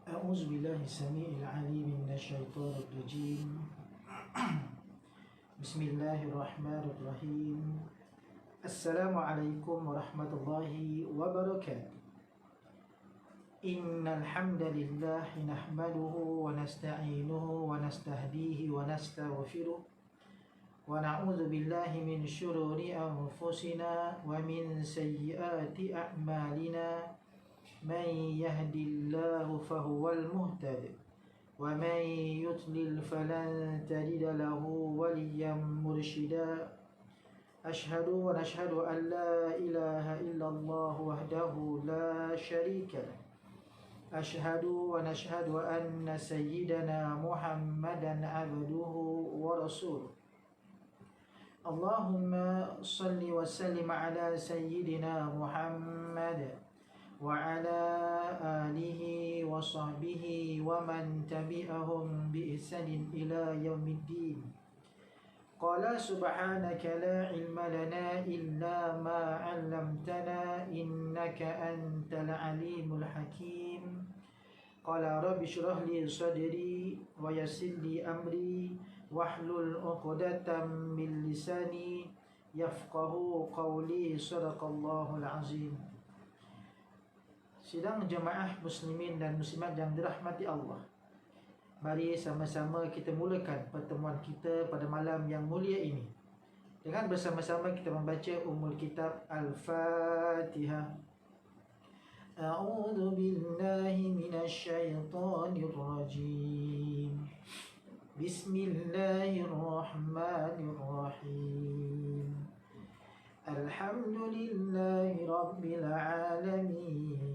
أعوذ بالله السميع العليم من الشيطان الرجيم. بسم الله الرحمن الرحيم. السلام عليكم ورحمة الله وبركاته. إن الحمد لله نحمده ونستعينه ونستهديه ونستغفره ونعوذ بالله من شرور أنفسنا ومن سيئات أعمالنا. من يهد الله فهو المهتد ومن يضلل فلن تجد له وليا مرشدا. ونشهد أن لا إله إلا الله وحده لا شريك له. ونشهد أن سيدنا محمدا عبده ورسوله. اللهم صل وسلم على سيدنا محمد وعلى آله وصحبه ومن تبعهم بإحسان إلى يوم الدين. قال سبحانك لا علم لنا إلا ما علمتنا إنك أنت العليم الحكيم. قال رب اشرح لي صدري ويسر لي أمري واحلل عقدة من لساني يفقه قولي. صدق الله العظيم. Sidang jemaah muslimin dan muslimat yang dirahmati Allah, mari sama-sama kita mulakan pertemuan kita pada malam yang mulia ini dengan bersama-sama kita membaca Ummul Kitab Al-Fatihah. A'udzu billahi minasy syaithanir rajim. Bismillahirrahmanirrahim. Alhamdulillahi rabbil alamin.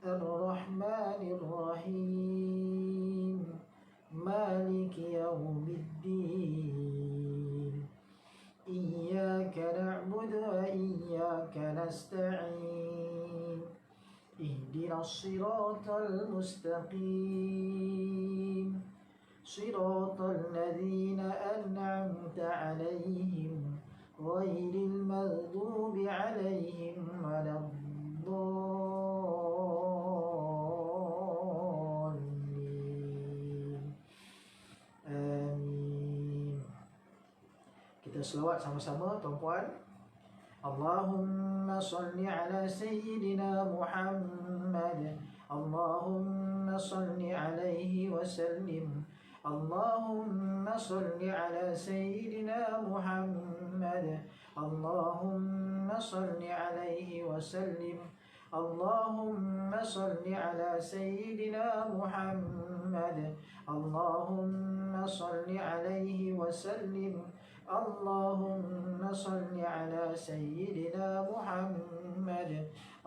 الرحمن الرحيم مالك يوم الدين إياك نعبد وإياك نستعين اهدنا الصراط المستقيم صراط الذين أنعمت عليهم غير المغضوب عليهم ولا Kita selawat sama-sama tuan-puan. Allahumma salli ala Sayyidina Muhammad. Allahumma salli alaihi wa sallim. Allahumma salli ala Sayyidina Muhammad. Allahumma salli alaihi wa sallim. Allahumma salli ala Sayyidina Muhammad. Allahumma salli alaihi wa sallim. Allahumma salli ala Sayyidina Muhammad.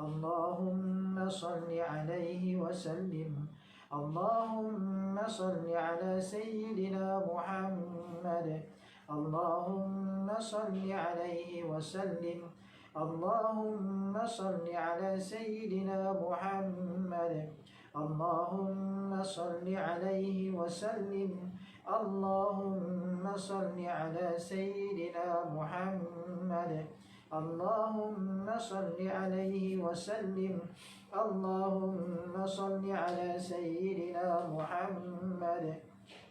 Allahumma salli alaihi wa sallim. Allahumma salli ala Sayyidina Muhammad. Allahumma salli alaihi wa sallim. Allahumma salli ala Sayyidina Muhammad. Allahumma salli alaihi wa sallim. Allahumma salli ala Sayyidina Muhammad. Allahumma salli alaihi wa sallim. Allahumma salli ala Sayyidina Muhammad.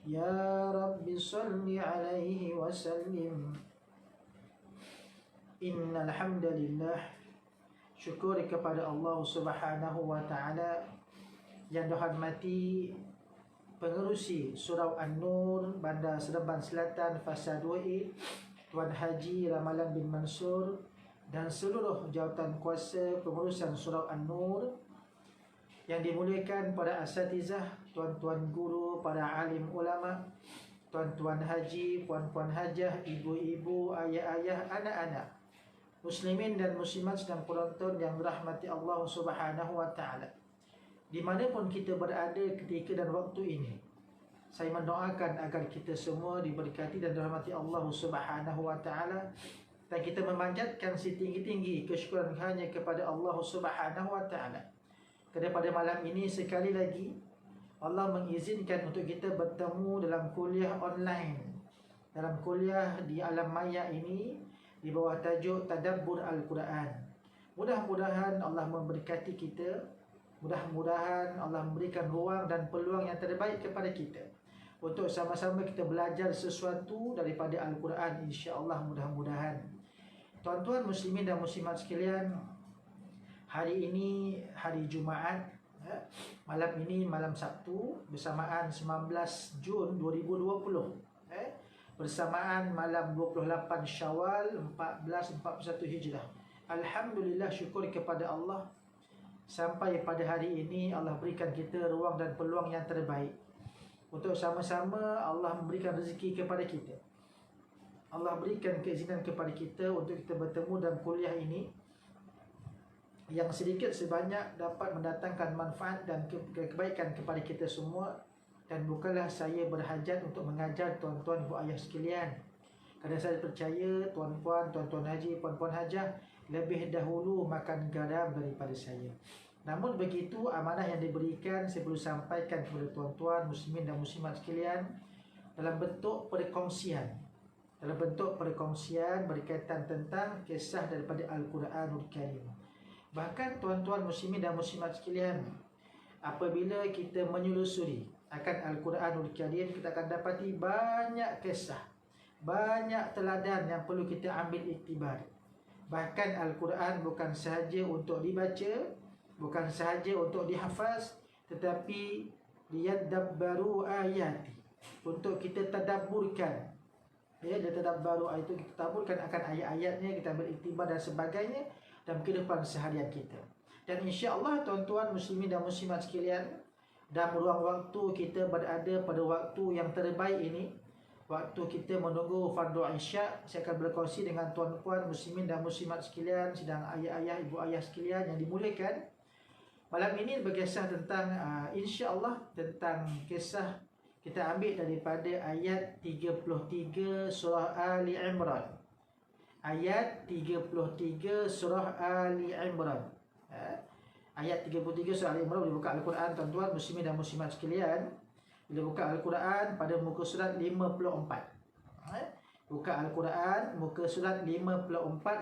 Ya Rabbi salli alaihi wa sallim. Innal hamdalillah, syukur kepada Allah Subhanahu wa taala yang dihormati pengerusi Surau An-Nur Bandar Seremban Selatan Fasa 2A Tuan Haji Ramalan bin Mansur dan seluruh jawatan kuasa pengurusan Surau An-Nur yang dimuliakan para asatizah, tuan-tuan guru, para alim ulama, tuan-tuan haji, puan-puan hajah, ibu-ibu, ayah-ayah, anak-anak, muslimin dan muslimat sedang penonton yang dirahmati Allah Subhanahu wa taala. Dimanapun kita berada ketika dan waktu ini, saya mendoakan agar kita semua diberkati dan dirahmati Allah Subhanahu wa taala, dan kita memanjatkan setinggi-tinggi kesyukuran hanya kepada Allah Subhanahu wa taala. Pada malam ini sekali lagi Allah mengizinkan untuk kita bertemu dalam kuliah online, dalam kuliah di alam maya ini di bawah tajuk Tadabbur Al-Quran. Mudah-mudahan Allah memberkati kita Mudah-mudahan Allah memberikan ruang dan peluang yang terbaik kepada kita untuk sama-sama kita belajar sesuatu daripada Al-Quran, insya-Allah, mudah-mudahan. Tuan-tuan muslimin dan muslimat sekalian, hari ini hari Jumaat, malam ini malam Sabtu bersamaan 19 Jun 2020, bersamaan malam 28 Syawal 1441 Hijrah. Alhamdulillah, syukur kepada Allah, sampai pada hari ini Allah berikan kita ruang dan peluang yang terbaik untuk sama-sama Allah memberikan rezeki kepada kita. Allah berikan keizinan kepada kita untuk kita bertemu dalam kuliah ini yang sedikit sebanyak dapat mendatangkan manfaat dan kebaikan kepada kita semua. Dan bukanlah saya berhajat untuk mengajar tuan-tuan ibu ayah sekalian, kerana saya percaya tuan-puan, tuan-tuan haji, puan-puan hajah lebih dahulu makan garam daripada saya. Namun begitu, amanah yang diberikan saya perlu sampaikan kepada tuan-tuan muslimin dan muslimat sekalian dalam bentuk perkongsian. Dalam bentuk perkongsian berkaitan tentang kisah daripada Al-Quranul Karim. Bahkan tuan-tuan muslimin dan muslimat sekalian, apabila kita menyelusuri akan Al-Quranul Karim, kita akan dapati banyak kisah, banyak teladan yang perlu kita ambil iktibar. Bahkan Al-Quran bukan sahaja untuk dibaca, bukan sahaja untuk dihafaz, tetapi liyadabbaru ayati, untuk kita tadabburkan. Ya, dia tadabbaru ayat itu, kita tadabburkan akan ayat-ayatnya, kita ambil iktibar dan sebagainya dalam kehidupan seharian kita. Dan insya-Allah tuan-tuan muslimin dan muslimat sekalian, dalam ruang waktu kita berada pada waktu yang terbaik ini, waktu kita menunggu fardu Isya, saya akan berkongsi dengan tuan-puan muslimin dan muslimat sekalian, sedang ayah-ayah, ibu ayah sekalian yang dimuliakan. Malam ini berkisah tentang insya-Allah tentang kisah kita ambil daripada ayat 33 surah Ali Imran. Ayat 33 surah Ali Imran. Ayat 33 surah Ali Imran. Bila buka Al-Quran tuan-tuan muslimin dan muslimat sekalian, bila buka Al-Quran pada muka surat 54. Buka Al-Quran muka surat 54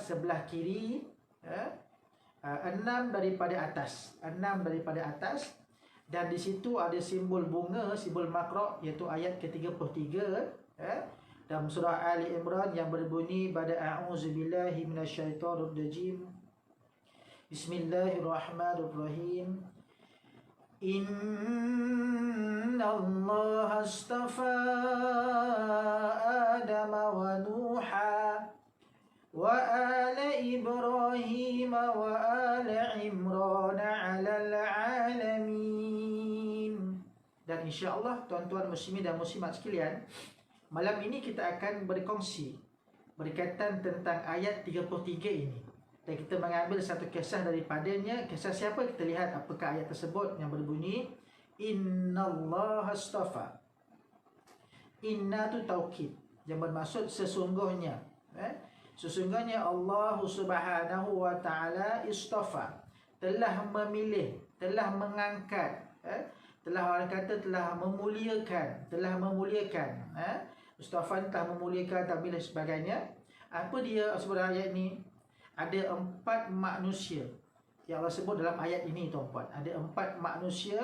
sebelah kiri, 6 daripada atas. 6 daripada atas. Dan di situ ada simbol bunga, simbol makra', iaitu ayat ke-33 dalam surah Ali Imran yang berbunyi pada a'udzubillahi minasyaitonirrajim. Bismillahirrahmanirrahim. Inna Allah astafa Adam wa Nuha wa ala Ibrahim wa ala Imran ala alamin. Dan insya-Allah tuan-tuan muslimin dan muslimat sekalian, malam ini kita akan berkongsi berkaitan tentang ayat 33 ini. Dan kita mengambil satu kisah daripadanya. Kisah siapa? Kita lihat apakah ayat tersebut yang berbunyi Innallaha astafa. Inna tu taukid, yang bermaksud sesungguhnya. Sesungguhnya Allah Subhanahu wa taala istafa, telah memilih, telah mengangkat, telah, orang kata telah memuliakan, Mustafa telah memuliakan, dan sebagainya. Apa dia sebut ayat ini? Ada 4 manusia yang Allah sebut dalam ayat ini tuan-puan. Ada 4 manusia,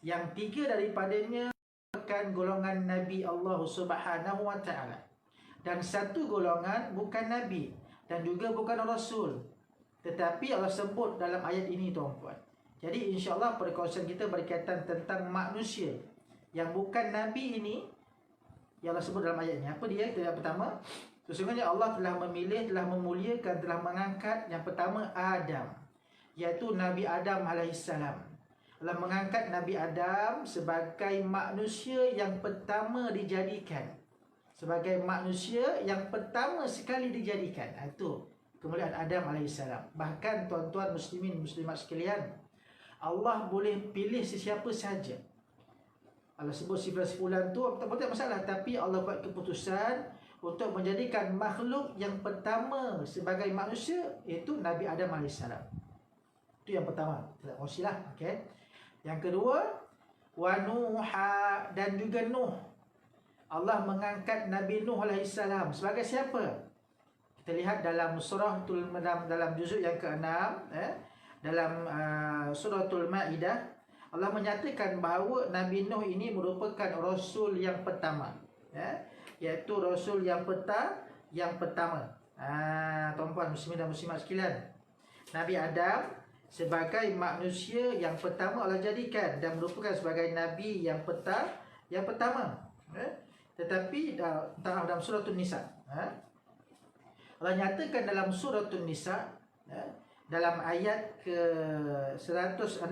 yang 3 daripadanya merupakan golongan Nabi Allah Subhanahu wa taala, dan 1 golongan bukan Nabi dan juga bukan Rasul, tetapi Allah sebut dalam ayat ini tuan-puan. Jadi insya-Allah perkongsian kita berkaitan tentang manusia yang bukan Nabi ini yang Allah sebut dalam ayat ini. Apa dia? Yang pertama, sesungguhnya Allah telah memilih, telah memuliakan, telah mengangkat yang pertama Adam, iaitu Nabi Adam alaihissalam. Allah mengangkat Nabi Adam sebagai manusia yang pertama dijadikan, sebagai manusia yang pertama sekali dijadikan. Itu kemuliaan Adam alaihissalam. Bahkan tuan-tuan muslimin muslimat sekalian, Allah boleh pilih sesiapa saja. Allah sebut sebulan tu tak masalah, tapi Allah buat keputusan untuk menjadikan makhluk yang pertama sebagai manusia, iaitu Nabi Adam AS. Itu yang pertama. Kita kongsilah. Okay. Yang kedua, wa Nuha, dan juga Nuh. Allah mengangkat Nabi Nuh AS sebagai siapa? Kita lihat dalam surah dalam juzuk yang ke-6, dalam suratul Maidah, Allah menyatakan bahawa Nabi Nuh ini merupakan rasul yang pertama, iaitu rasul yang pertama. Tuan-puan muslimin dan muslimat sekalian, Nabi Adam sebagai manusia yang pertama Allah jadikan dan merupakan sebagai nabi yang pertama. Tetapi dalam suratul Nisa, Allah nyatakan dalam suratul Nisa, dalam ayat ke 163,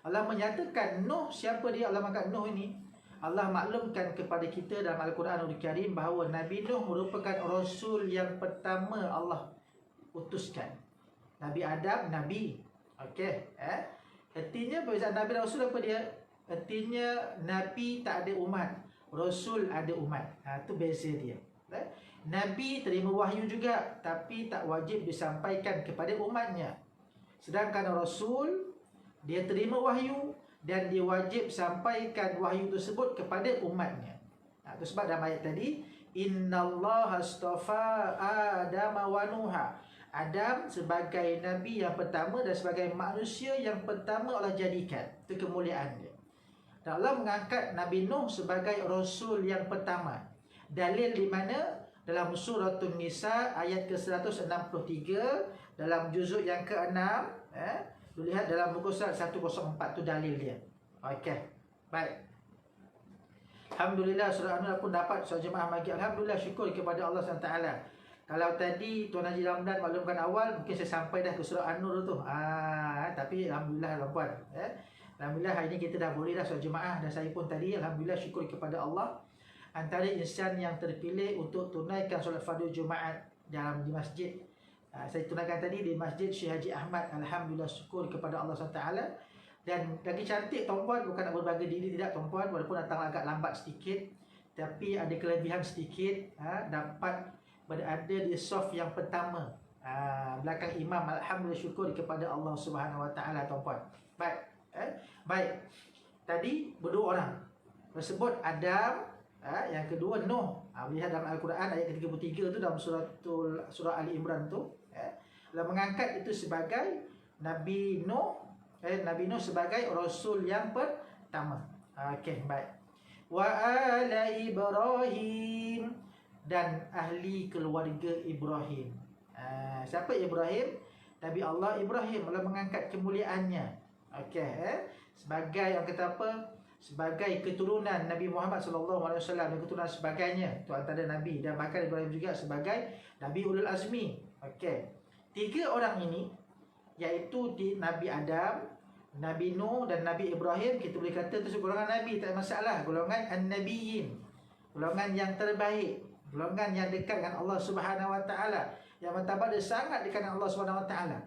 Allah menyatakan Nuh, siapa dia? Allah mengangkat Nuh ini. Allah maklumkan kepada kita dalam Al-Quranul Karim bahawa Nabi Nuh merupakan rasul yang pertama Allah utuskan. Nabi Adam, Nabi. Okey. Artinya perbezaan Nabi dan Rasul apa dia? Artinya Nabi tak ada umat, Rasul ada umat. Itu beza dia. Nabi terima wahyu juga, tapi tak wajib disampaikan kepada umatnya. Sedangkan Rasul, dia terima wahyu dan dia wajib sampaikan wahyu tersebut kepada umatnya. Itu sebab dalam ayat tadi, Innallaha astafa Adam wa Nuha. Adam sebagai Nabi yang pertama dan sebagai manusia yang pertama Allah jadikan. Itu kemuliaan dia. Dan Allah mengangkat Nabi Nuh sebagai Rasul yang pertama. Dalil di mana? Dalam suratul Nisa ayat ke-163, dalam juzuk yang ke-6, lihat dalam buku surat 104, tu dalil dia. Okey. Baik. Alhamdulillah, surah An-Nur pun dapat surah jemaah bagi. Alhamdulillah, syukur kepada Allah SWT. Kalau tadi Tuan Haji Ramdan maklumkan awal, mungkin saya sampai dah ke surah An-Nur tu. Tapi Alhamdulillah tuan-puan. Alhamdulillah hari ini kita dah boleh dah surah jemaah. Dan saya pun tadi Alhamdulillah syukur kepada Allah, antara insan yang terpilih untuk tunaikan solat fardu Jumaat di masjid. Saya tunaikan tadi di Masjid Syekh Haji Ahmad. Alhamdulillah syukur kepada Allah SWT. Dan lagi cantik tuan-puan, bukan nak berbangga diri, tidak tuan-puan, walaupun datang agak lambat sedikit, tapi ada kelebihan sedikit, dapat berada di saf yang pertama, belakang imam. Alhamdulillah syukur kepada Allah Subhanahu Wa Taala tuan-puan. Baik, baik. Tadi berdua orang tersebut, Adam, yang kedua Nuh. Lihat dalam Al-Quran ayat ke-33 tu, dalam surah Ali Imran tu, Allah mengangkat itu sebagai Nabi Nuh, Nabi Nuh sebagai Rasul yang pertama. Okey, baik. Wa ala Ibrahim, dan ahli keluarga Ibrahim. Siapa Ibrahim? Nabi Allah Ibrahim. Allah mengangkat kemuliaannya. Okey, sebagai orang kata apa? Sebagai keturunan Nabi Muhammad SAW dan keturunan sebagainya. Itu antara Nabi. Dan bahkan Ibrahim juga sebagai Nabi Ulul Azmi. Okey. 3 orang ini, iaitu Nabi Adam, Nabi Nuh dan Nabi Ibrahim, kita boleh kata itu golongan Nabi, tak ada masalah. Golongan An-Nabiyyin, golongan yang terbaik, golongan yang dekat dengan Allah Subhanahu Wa Taala, yang martabat dia sangat dekat dengan Allah Subhanahu Wa Taala.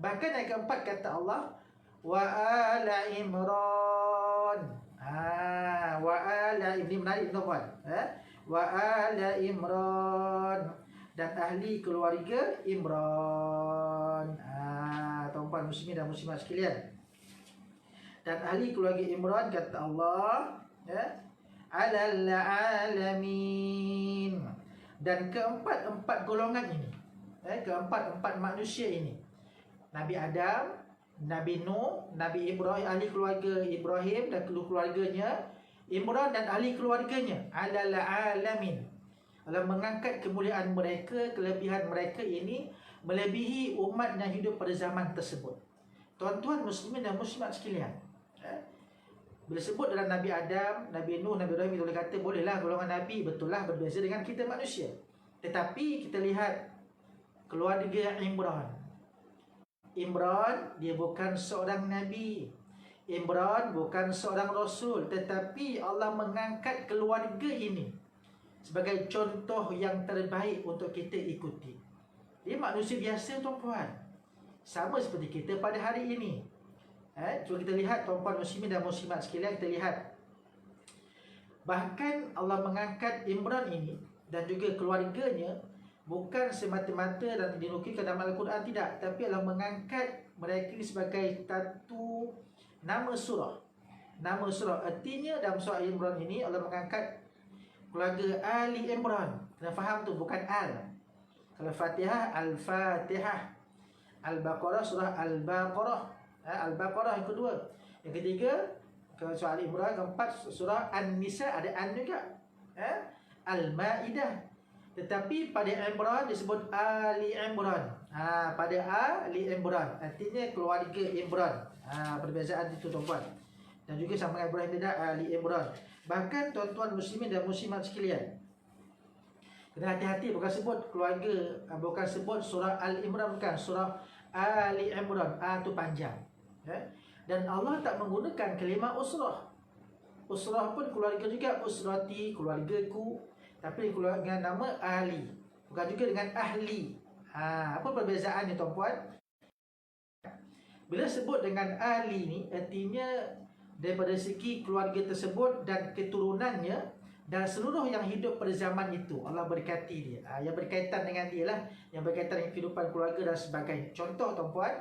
Bahkan yang keempat kata Allah, wa ala Imran. Wa ala, ini menarik tuan-tuan. Wa ala Imran, dan ahli keluarga Imran. Tuan-tuan muslimin dan muslimat sekalian, dan ahli keluarga Imran kata Allah, alal alamin. Dan keempat-empat golongan ini, keempat-empat manusia ini, Nabi Adam, Nabi Nuh, Nabi Ibrahim, ahli keluarga Ibrahim dan keluarganya, Imran dan ahli keluarganya, alal alamin. Allah mengangkat kemuliaan mereka, kelebihan mereka ini melebihi umat yang hidup pada zaman tersebut. Tuan-tuan muslimin dan muslimat sekalian, bila sebut dalam Nabi Adam, Nabi Nuh, Nabi Ibrahim, kita boleh kata bolehlah golongan Nabi, betul lah berbeza dengan kita manusia. Tetapi kita lihat keluarga Imran. Imran, dia bukan seorang Nabi. Imran bukan seorang Rasul. Tetapi Allah mengangkat keluarga ini sebagai contoh yang terbaik untuk kita ikuti. Dia manusia biasa tuan-puan, sama seperti kita pada hari ini. Cuba kita lihat tuan-puan muslimin dan muslimat sekalian, kita lihat. Bahkan Allah mengangkat Imran ini dan juga keluarganya bukan semata-mata dan dinukilkan dalam Al-Quran, tidak. Tapi Allah mengangkat mereka ini sebagai satu nama surah. Nama surah. Artinya dalam surah Imran ini Allah mengangkat keluarga Ali Imran. Kena faham tu, bukan Al. Kalau Fatihah, Al-Fatihah. Al-Baqarah, surah Al-Baqarah. Al-Baqarah yang kedua. Yang ketiga, surah Al-Imran. Keempat, surah An-Nisa, ada An juga. Al-Ma'idah. Tetapi pada Imran disebut Ali Imran. Pada Ali Imran, artinya keluarga Imran. Perbezaan itu tuan-tuan. Dan juga sama dengan Ibrahim tidak, Ali Imran. Bahkan tuan-tuan muslimin dan muslimat sekalian, kena hati-hati, bukan sebut keluarga, bukan sebut surah Al-Imran, bukan, surah Ali Imran. Itu panjang. Dan Allah tak menggunakan kalimah usrah. Usrah pun keluarga juga, usrati, keluargaku. Tapi dengan nama ahli, bukan juga dengan ahli. Apa perbezaannya tuan-puan? Bila sebut dengan ahli ni, artinya daripada segi keluarga tersebut dan keturunannya dan seluruh yang hidup pada zaman itu, Allah berkati dia. Yang berkaitan dengan dia lah, yang berkaitan dengan kehidupan keluarga dan sebagainya. Contoh tuan-puan,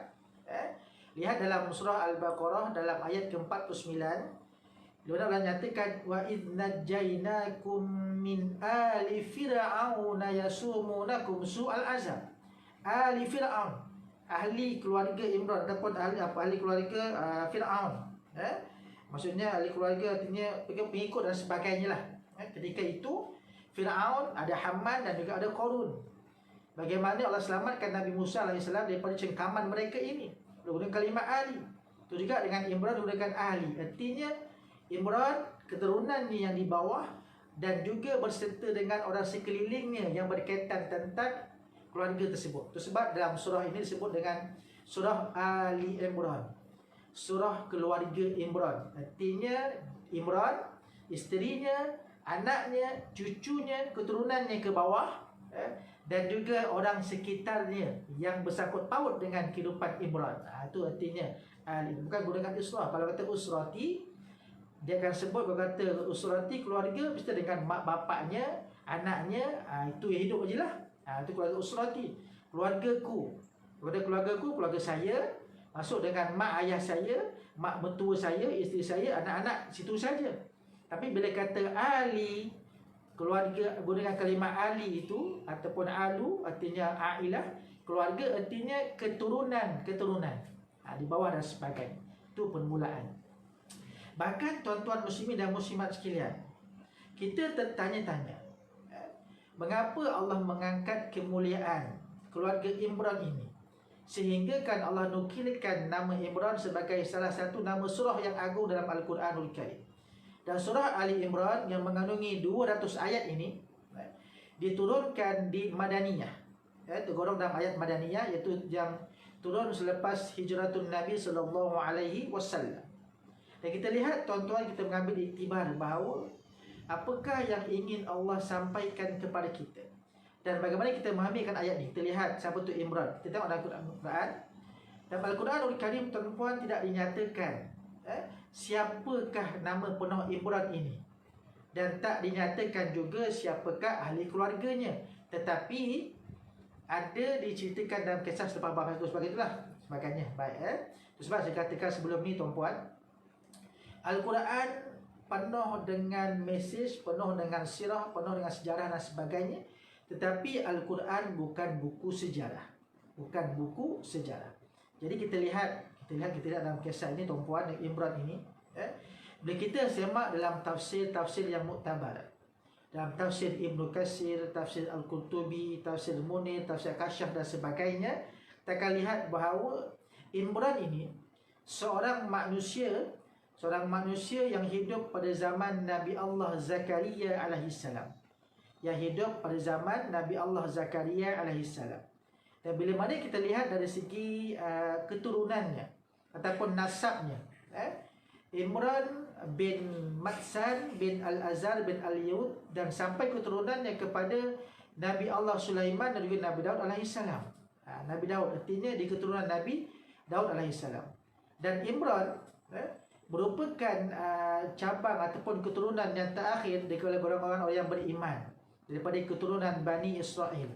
lihat dalam surah Al-Baqarah dalam ayat ke-49. Allah nyatakan, wa idh najjaynakum min ali fir'auna yasumunakum su'al azab. Ali Fir'aun, ahli keluarga Imran ataupun ahli keluarga Fir'aun. Maksudnya ahli keluarga artinya pengikut dan sebagainya lah. Ketika itu Fir'aun, ada Haman dan juga ada Qarun. Bagaimana Allah selamatkan Nabi Musa AS daripada cengkaman mereka ini dengan kalimah ahli. Itu juga dengan Imran menggunakan ahli. Artinya Imran, keturunannya yang di bawah dan juga berserta dengan orang sekelilingnya yang berkaitan tentang keluarga tersebut. Itu sebab dalam surah ini disebut dengan surah Ali Imran, surah keluarga Imran. Artinya Imran, isterinya, anaknya, cucunya, keturunannya ke bawah, dan juga orang sekitarnya yang bersangkut paut dengan kehidupan Imran. Itu artinya Ali. Bukan gunakan usrah. Kalau kata usrati, dia akan sebut, kalau kata usrati keluarga, mesti dengan mak bapaknya, anaknya, itu yang hidup je lah. Itu keluarga usrati. Keluargaku, keluargaku, keluarga saya, masuk dengan mak ayah saya, mak mertua saya, isteri saya, anak-anak, situ saja. Tapi bila kata ali, keluarga, gunakan kalimah ali itu, ataupun alu, artinya ailah, keluarga artinya keturunan, di bawah dan sebagainya. Itu permulaan. Bahkan tuan-tuan muslimin dan muslimat sekalian, kita tertanya-tanya, mengapa Allah mengangkat kemuliaan keluarga Imran ini, sehingga kan Allah nukilkan nama Imran sebagai salah satu nama surah yang agung dalam Al-Quranul Karim. Dan surah Ali Imran yang mengandungi 200 ayat ini diturunkan di Madaniyah, tergolong dalam ayat Madaniyah, iaitu yang turun selepas hijratun Nabi SAW. Dan kita lihat tuan-tuan, kita mengambil iktibar bahawa apakah yang ingin Allah sampaikan kepada kita dan bagaimana kita memahamikan ayat ni. Kita lihat siapa tu Imran. Kita tengok dalam Al-Quran. Dalam Al-Quranul Karim tuan-tuan tidak dinyatakan siapakah nama penuh Imran ini, dan tak dinyatakan juga siapakah ahli keluarganya, tetapi ada diceritakan dalam kisah selepas bapa itu sebagainya. Baik, itu sebab saya katakan sebelum ni tuan-puan, Al-Quran penuh dengan mesej, penuh dengan sirah, penuh dengan sejarah dan sebagainya. Tetapi Al-Quran bukan buku sejarah. Bukan buku sejarah. Jadi kita lihat dalam kisah ini tuan-puan, Imran ini, bila kita semak dalam tafsir-tafsir yang muktabar, dalam tafsir Ibn Katsir, tafsir Al-Qurtubi, tafsir Munir, tafsir Kasyaf dan sebagainya, kita akan lihat bahawa Imran ini seorang manusia yang hidup pada zaman Nabi Allah Zakaria alaihissalam. Yang hidup pada zaman Nabi Allah Zakaria alaihissalam. Dan bila mana kita lihat dari segi keturunannya ataupun nasabnya, Imran bin Matsan bin Al-Azhar bin Al-Yahud, dan sampai keturunannya kepada Nabi Allah Sulaiman dan juga Nabi Daud alaihissalam. Nabi Daud artinya di keturunan Nabi Daud alaihissalam. Dan Imran merupakan cabang ataupun keturunan yang terakhir daripada orang-orang yang beriman daripada keturunan Bani Israel.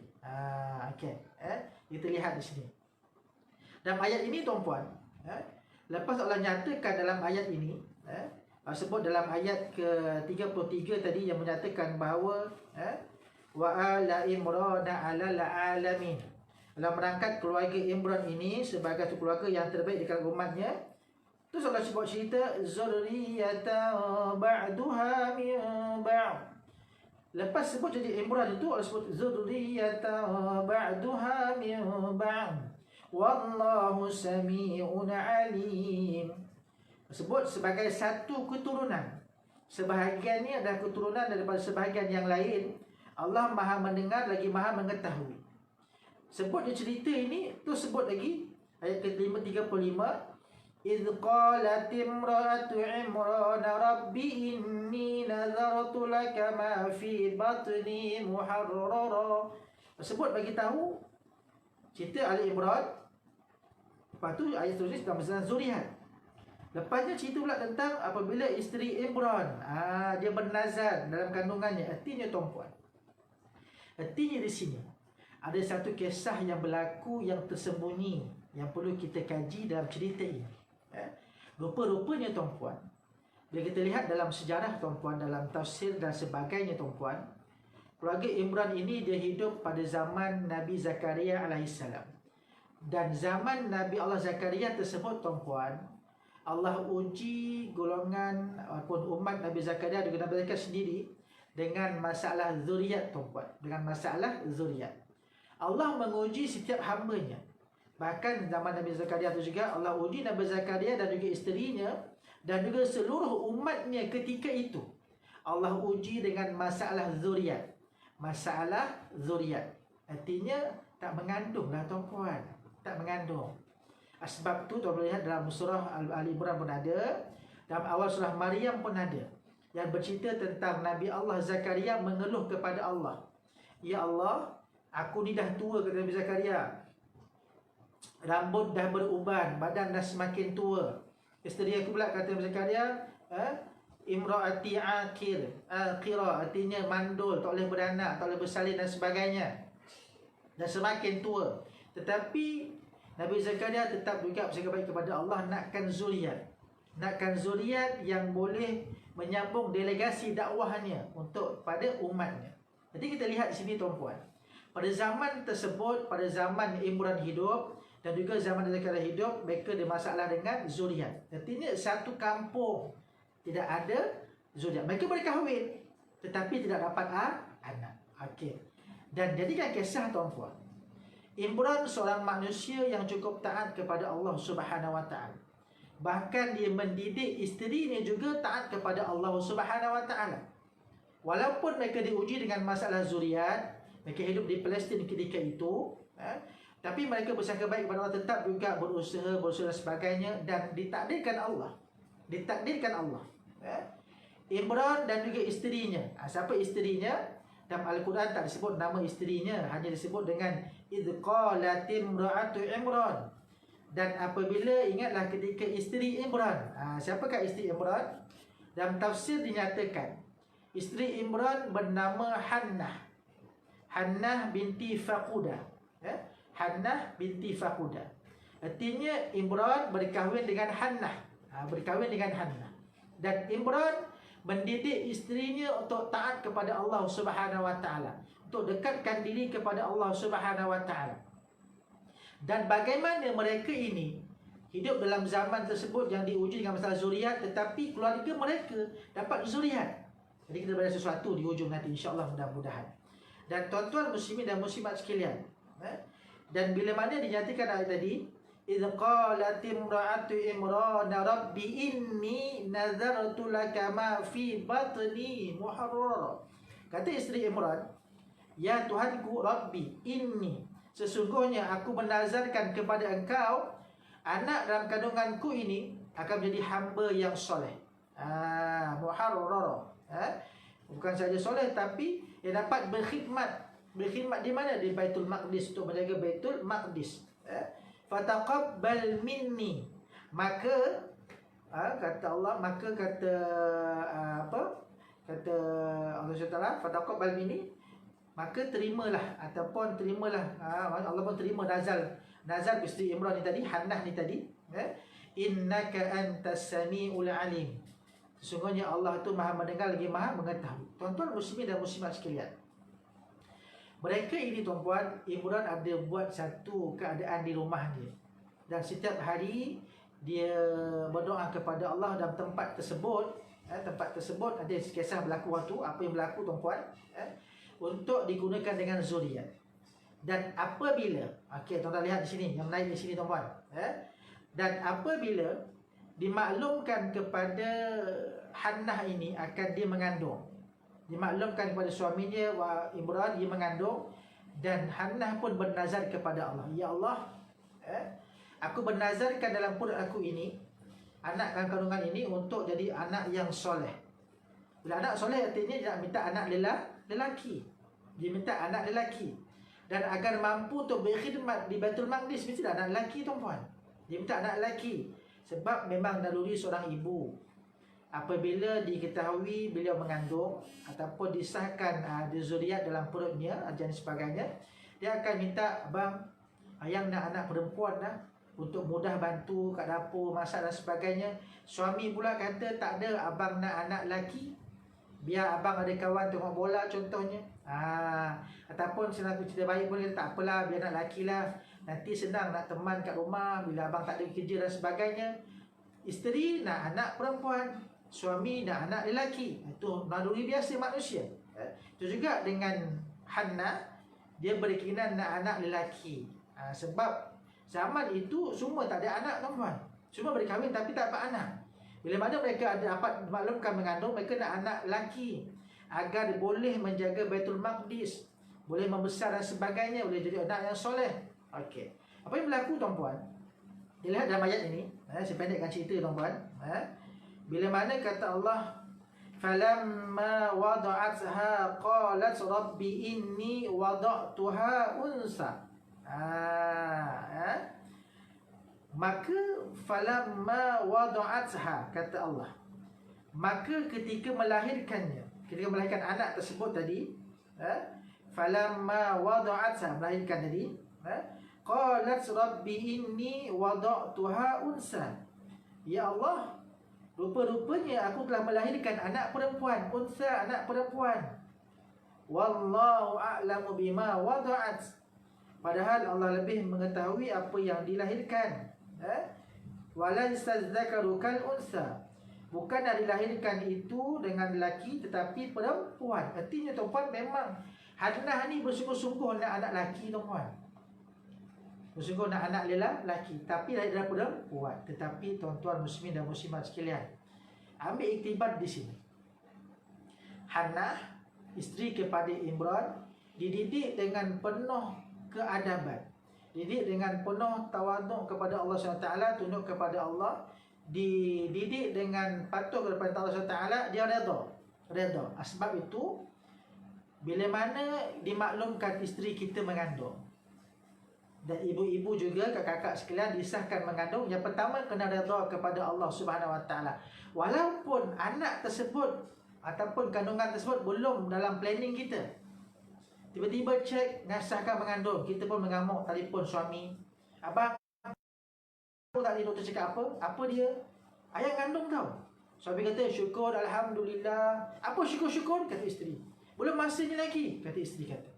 Kita lihat di sini dalam ayat ini tuan-puan, lepas Allah nyatakan dalam ayat ini, sebut dalam ayat ke-33 tadi yang menyatakan bahawa wa ala imrana alal alamin, dalam merangkat keluarga Imran ini sebagai satu keluarga yang terbaik di kalangan umatnya. Terus Allah sebut cerita zurriyatan ba'duha min ba'd. Lepas sebut jadi Imran itu Allah sebut zurriyatan ba'duha min ba'd. Wallahu sami'un alim. Sebut sebagai satu keturunan. Sebahagian ni adalah keturunan daripada sebahagian yang lain. Allah Maha mendengar lagi Maha mengetahui. Sebut dia cerita ini, tu sebut lagi ayat ke-35. إذ قالت امرأة عمران رب إني نذرت لك ما في بطني محررا. Sebut bagi tahu cerita Ali Imran. Lepas tu ayat seterusnya tentang zuriat. Lepasnya cerita pula tentang apabila isteri Imran dia bernazar dalam kandungannya. Artinya tuan-puan, artinya di sini ada satu kisah yang berlaku yang tersembunyi yang perlu kita kaji dalam cerita ini. Rupa-rupanya tuan-puan, bila kita lihat dalam sejarah tuan-puan, dalam tafsir dan sebagainya tuan-puan, keluarga Imran ini dia hidup pada zaman Nabi Zakaria alaihissalam. Dan zaman Nabi Allah Zakaria tersebut tuan-puan, Allah uji golongan ataupun umat Nabi Zakaria dengan Nabi Zakaria sendiri dengan masalah zuriat tuan-puan, dengan masalah zuriat. Allah menguji setiap hambanya. Bahkan zaman Nabi Zakaria itu juga Allah uji Nabi Zakaria dan juga isterinya dan juga seluruh umatnya ketika itu. Allah uji dengan masalah zuriat. Masalah zuriat artinya tak mengandung lah tuan-puan, tak mengandung. Sebab tu tuan boleh lihat dalam surah Al-Imran pun ada, dalam awal surah Maryam pun ada, yang bercerita tentang Nabi Allah Zakaria mengeluh kepada Allah. Ya Allah, aku ni dah tua, kata Nabi Zakaria. Rambut dah beruban, badan dah semakin tua. Isteri aku pula, kata Nabi Zakaria, imra'ati aqira, artinya mandul, tak boleh beranak, tak boleh bersalin dan sebagainya. Dan semakin tua. Tetapi Nabi Zakaria tetap juga bercakap baik kepada Allah, nakkan zuriat. Nakkan zuriat yang boleh menyambung delegasi dakwahnya untuk pada umatnya. Jadi kita lihat di sini tuan-puan, pada zaman tersebut, pada zaman Imran hidup dan juga zaman Zakaria hidup, mereka ada masalah dengan zuriat. Artinya satu kampung tidak ada zuriat. Mereka boleh kahwin tetapi tidak dapat anak. Okey. Dan jadikan kisah tuan-puan, Imran seorang manusia yang cukup taat kepada Allah Subhanahu Wa Taala. Bahkan dia mendidik isterinya juga taat kepada Allah Subhanahu Wa Taala. Walaupun mereka diuji dengan masalah zuriat, mereka hidup di Palestin ketika itu, tapi mereka bersangka baik kepada Allah, tetap juga berusaha dan sebagainya, dan ditakdirkan Allah. Ditakdirkan Allah. Imran dan juga isterinya. Siapa isterinya? Dalam Al-Quran tak disebut nama isterinya, hanya disebut dengan idh qalat imra'atu Imran. Dan apabila, ingatlah ketika isteri Imran. Siapakah isteri Imran? Dalam tafsir dinyatakan isteri Imran bernama Hannah. Hannah binti Faqudah. Hannah binti Faqudah. Artinya Imran berkahwin dengan Hannah. Berkahwin dengan Hannah. Dan Imran mendidik isterinya untuk taat kepada Allah Subhanahu Wa Taala, untuk dekatkan diri kepada Allah Subhanahu Wa Taala. Dan bagaimana mereka ini hidup dalam zaman tersebut yang diuji dengan masalah zuriat, tetapi keluarga mereka dapat zuriat. Jadi kita belajar sesuatu di hujung nanti, insya-Allah, mudah-mudahan. Dan tuan-tuan muslimin dan muslimat sekalian, dan bila mana dinyatakan ayat tadi, idh qalat imra'atu Imran rabbi inni nazartu laka ma fi batni muharrara. Kata isteri Imran, ya Tuhanku, rabbi inni, sesungguhnya aku menazarkan kepada engkau anak dalam kandunganku ini akan menjadi hamba yang soleh. Muharrara, bukan saja soleh tapi yang dapat berkhidmat. Berkhidmat di mana? Di Baitul Maqdis, untuk menjaga Baitul Maqdis. Fataqabbal minni, maka kata Allah, maka kata kata Allah SWT, fataqabbal minni, maka terimalah ataupun terimalah. Allah pun terima nazar isteri Imran ni tadi, Hannah ni tadi. Innaka antas samiul alim, sesungguhnya Allah tu Maha mendengar lagi Maha mengetahui. Tuan-tuan muslimin dan muslimat sekalian, Mereka ini tuan-puan, Imran ada buat satu keadaan di rumah dia. Dan setiap hari dia berdoa kepada Allah dalam tempat tersebut. Tempat tersebut ada kisah berlaku waktu, apa yang berlaku tuan-puan, untuk digunakan dengan zuriat. Dan apabila, okey, tuan-tuan lihat di sini, yang menaik di sini tuan-puan, dan apabila dimaklumkan kepada Hannah ini akan dia mengandung, dimaklumkan kepada suaminya Imran dia mengandung, dan Hannah pun bernazar kepada Allah, ya Allah, aku bernazarkan dalam perut aku ini, anak kandungan ini, untuk jadi anak yang soleh. Bila anak soleh artinya dia nak minta anak lelaki, dia minta anak lelaki. Dan agar mampu untuk berkhidmat di Baitul Maqdis, mesti ada anak lelaki tuan-puan. Dia minta anak lelaki. Sebab memang naluri seorang ibu, apabila diketahui beliau mengandung ataupun disahkan ada zuriat dalam perutnya dan sebagainya, dia akan minta, abang, ayang nak anak perempuan dah, untuk mudah bantu kat dapur, masak dan sebagainya. Suami pula kata, tak ada, abang nak anak lelaki, biar abang ada kawan tengok bola contohnya. Ataupun senang cerita baik pun, tak apalah, biar anak lelaki lah, nanti senang nak teman kat rumah bila abang tak ada kerja dan sebagainya. Isteri nak anak perempuan, suami nak anak lelaki. Itu naluri biasa manusia. Itu juga dengan Hannah, dia berkeinginan nak anak lelaki. Sebab zaman itu semua tak ada anak tuan-tuan, semua berkahwin tapi tak dapat anak. Bila mana mereka ada dapat maklumkan mengandung, mereka nak anak lelaki agar boleh menjaga Baitul Maqdis, boleh membesar dan sebagainya, boleh jadi anak yang soleh. Okey, apa yang berlaku tuan-puan? Lihat dalam ayat ini, saya pendekkan cerita tuan-puan. Bila mana kata Allah, falamma wada'atha qalat rabbi inni wada'tuha unsa. Maka falamma wada'atha, kata Allah, maka ketika melahirkannya, ketika melahirkan anak tersebut tadi, falamma wada'atha, melahirkan tadi, qalat rabbi inni wada'tuha unsa. Ya Allah, rupa-rupanya aku telah melahirkan anak perempuan, unsa, anak perempuan. Wallahu a'lamu bima wada'at, padahal Allah lebih mengetahui apa yang dilahirkan. Walaysa dzakaru kal unsa, bukanlah dilahirkan itu dengan lelaki tetapi perempuan. Artinya tuan-puan, memang Hannah ni bersungguh-sungguh nak anak lelaki tuan-puan, bersungguh nak anak lelaki, tapi lahir dari perempuan. Tetapi tuan-tuan muslimin dan muslimat sekalian, ambil iktibar di sini. Hannah, isteri kepada Imran, dididik dengan penuh keadaban, dididik dengan penuh tawaduk kepada Allah SWT, tunduk kepada Allah, dididik dengan patuh kepada Allah SWT, dia redha. Sebab itu, bila mana dimaklumkan isteri kita mengandung, dan ibu-ibu juga, kakak-kakak sekalian, disahkan mengandung, yang pertama kena redha kepada Allah Subhanahu Wa Taala. Walaupun anak tersebut ataupun kandungan tersebut belum dalam planning kita, tiba-tiba cek nasahkan mengandung, kita pun mengamuk, telefon suami, abang, tahu tak ni doktor cakap apa? Apa dia? Ayah kandung tau. Suami kata, syukur, alhamdulillah. Apa syukur-syukur? Kata isteri. Belum masanya lagi, kata isteri kata.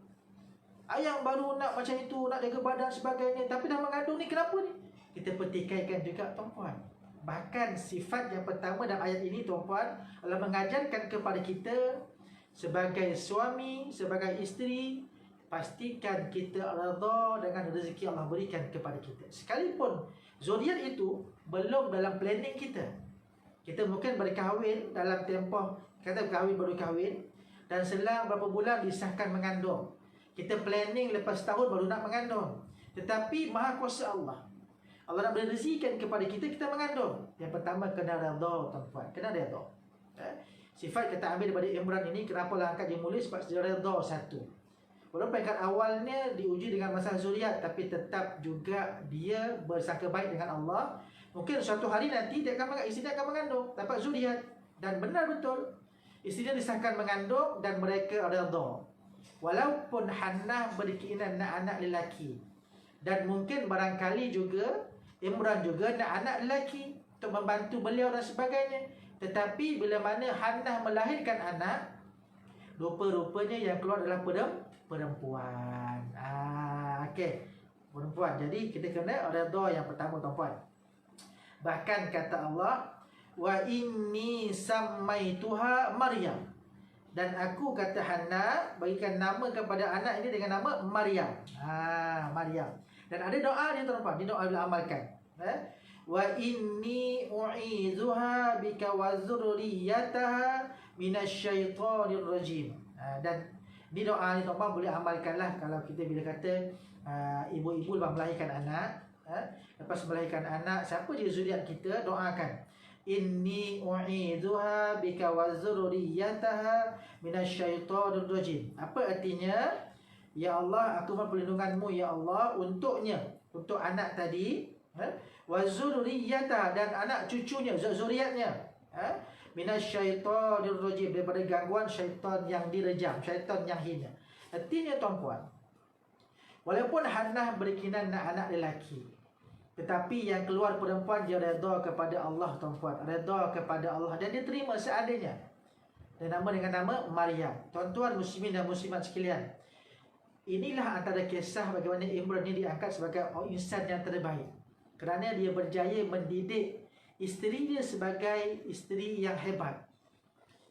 Ayah baru nak macam itu, nak jaga badan sebagainya, tapi dah mengandung ni, kenapa ni? Kita petikaikan juga tuan-puan. Bahkan sifat yang pertama dalam ayat ini tuan-puan, Allah mengajarkan kepada kita sebagai suami, sebagai isteri, pastikan kita redha dengan rezeki Allah berikan kepada kita. Sekalipun zuriat itu belum dalam planning kita. Kita mungkin berkahwin dalam tempoh, kata kahwin baru kahwin, dan selang berapa bulan disahkan mengandung. Kita planning lepas tahun baru nak mengandung. Tetapi maha kuasa Allah, Allah nak beri rezekikan kepada kita, kita mengandung. Yang pertama kena redha tuan-puan, kena redha. Sifat kita ambil daripada Imran ini, kenapa lah angkat dia mulia? Sebab dia redha satu. Walaupun peringkat awalnya diuji dengan masalah zuriat, tapi tetap juga dia bersangka baik dengan Allah. Mungkin suatu hari nanti isteri dia akan mengandung, dapat zuriat. Dan benar betul, isteri dia disahkan mengandung dan mereka redha. Walaupun Hannah berkeinginan nak anak lelaki, dan mungkin barangkali juga Imran juga nak anak lelaki untuk membantu beliau dan sebagainya. Tetapi bila mana Hannah melahirkan anak, rupa-rupanya yang keluar adalah perempuan. Okey, perempuan. Jadi kita kena redha yang pertama, tuan-puan. Bahkan kata Allah, wa inni sammaituha Maryam, dan aku, kata Hannah, bagikan nama kepada anak ini dengan nama Maryam. Maryam. Dan ada doa dia, tuan-puan. Dia doa bila amalkan. Wa inni u'izuha bika wa dzurriyyataha minasyaitonir rajim. Dan ni doa ni, tuan-puan, boleh amalkanlah kalau kita bila kata ibu-ibu lepas melahirkan anak, lepas melahirkan anak, siapa je zuriat kita, doakan, inni u'izuha bika wa dzurriyyataha minasyaitonir rajim. Apa artinya? Ya Allah, aku mohon perlindunganmu ya Allah untuknya, untuk anak tadi, wa dzurriyyataha, dan anak cucunya, zuriatnya, minasyaitonir rajim, daripada gangguan syaitan yang direjam, syaitan yang hina. Artinya, tuan-puan, walaupun Hannah berkenan nak anak lelaki, tetapi yang keluar perempuan, dia redha kepada Allah, tuan-puan, redha kepada Allah, dan dia terima seadanya. Dan nama dengan nama Maryam. Tuan-tuan muslimin dan muslimat sekalian, inilah antara kisah bagaimana Imran ini diangkat sebagai insan yang terbaik, kerana dia berjaya mendidik isteri dia sebagai isteri yang hebat,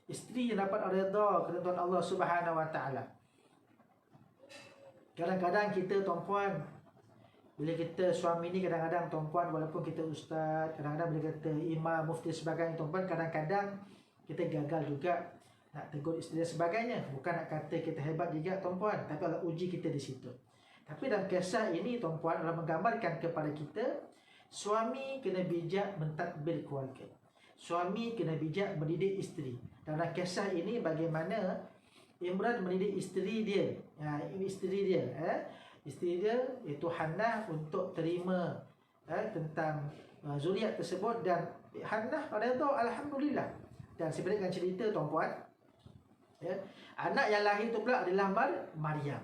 isteri yang dapat redha kepada Allah Subhanahu Wa Taala. Kadang-kadang kita, tuan-puan, bila kita suami ni, kadang-kadang, tuan-puan, walaupun kita ustaz, kadang-kadang bila kata imam, mufti sebagainya, tuan-puan, kadang-kadang kita gagal juga nak tegur isteri dan sebagainya. Bukan nak kata kita hebat juga, tuan-puan, tapi Allah uji kita di situ. Tapi dalam kisah ini, tuan-puan, Allah menggambarkan kepada kita, suami kena bijak mentadbir keluarga, suami kena bijak mendidik isteri. Dalam kisah ini bagaimana Imran mendidik isteri dia, isteri dia iaitu Hannah, untuk terima tentang zuriat tersebut. Dan Hannah redha, alhamdulillah. Dan sebenarnya cerita, tuan-puan, anak yang lahir tu pula adalah Maryam.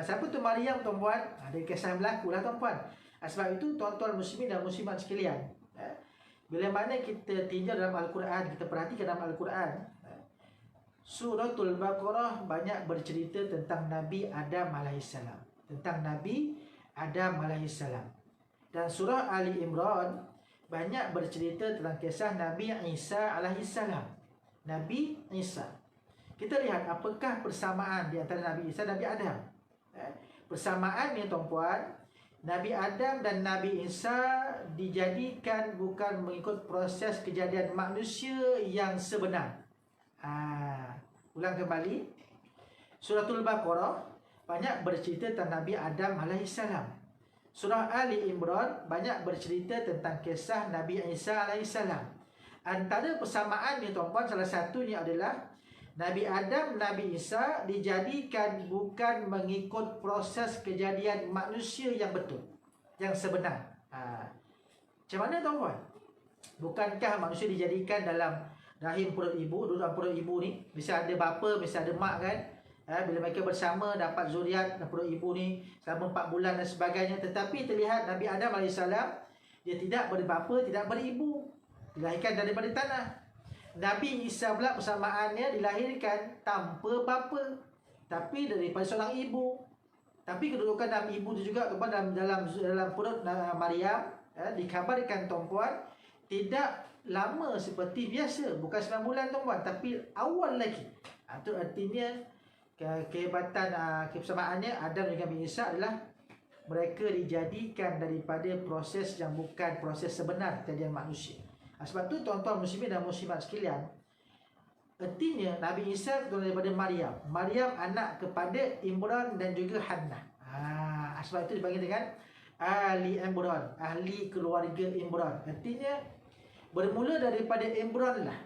Siapa tu Maryam, tuan-puan? Ada kisah berlaku lah, tuan-puan. Sebab itu, tuan-tuan muslimin dan muslimat sekalian, bila mana kita tinjau dalam Al-Quran, kita perhatikan dalam Al-Quran, Suratul Baqarah banyak bercerita tentang Nabi Adam AS, tentang Nabi Adam AS. Dan surah Ali Imran banyak bercerita tentang kisah Nabi Isa AS. Nabi Isa, kita lihat apakah persamaan di antara Nabi Isa dan Nabi Adam. Persamaan ni, tuan-puan, Nabi Adam dan Nabi Isa dijadikan bukan mengikut proses kejadian manusia yang sebenar. Ulang kembali, Suratul Baqarah banyak bercerita tentang Nabi Adam AS. Surah Ali Imran banyak bercerita tentang kisah Nabi Isa AS. Antara persamaan ni, tuan-puan, salah satunya adalah Nabi Adam, Nabi Isa dijadikan bukan mengikut proses kejadian manusia yang betul, yang sebenar. Macam mana, tuan-puan? Bukankah manusia dijadikan dalam rahim perut ibu, dalam perut ibu ni, bisa ada bapa, bisa ada mak, kan? Bila mereka bersama dapat zuriat dalam perut ibu ni selama 4 bulan dan sebagainya. Tetapi terlihat Nabi Adam AS, dia tidak berbapa, tidak beribu, dilahirkan daripada tanah. Nabi Isa pula persamaannya dilahirkan tanpa bapa, tapi daripada seorang ibu. Tapi kedudukan Nabi ibu itu juga dalam perut Maryam, dikabarkan, tuan-puan, tidak lama seperti biasa, bukan 9 bulan, tuan-puan, tapi awal lagi. Itu artinya kehebatan, kebersamaannya Adam dengan Nabi Isa adalah mereka dijadikan daripada proses yang bukan proses sebenar kejadian manusia. Sebab tu, tuan-tuan muslimin dan muslimat sekalian, artinya Nabi Isa daripada Maryam. Maryam anak kepada Imran dan juga Hannah. Sebab itu dipanggil dengan ahli Imran, ahli keluarga Imran. Artinya bermula daripada Imran lah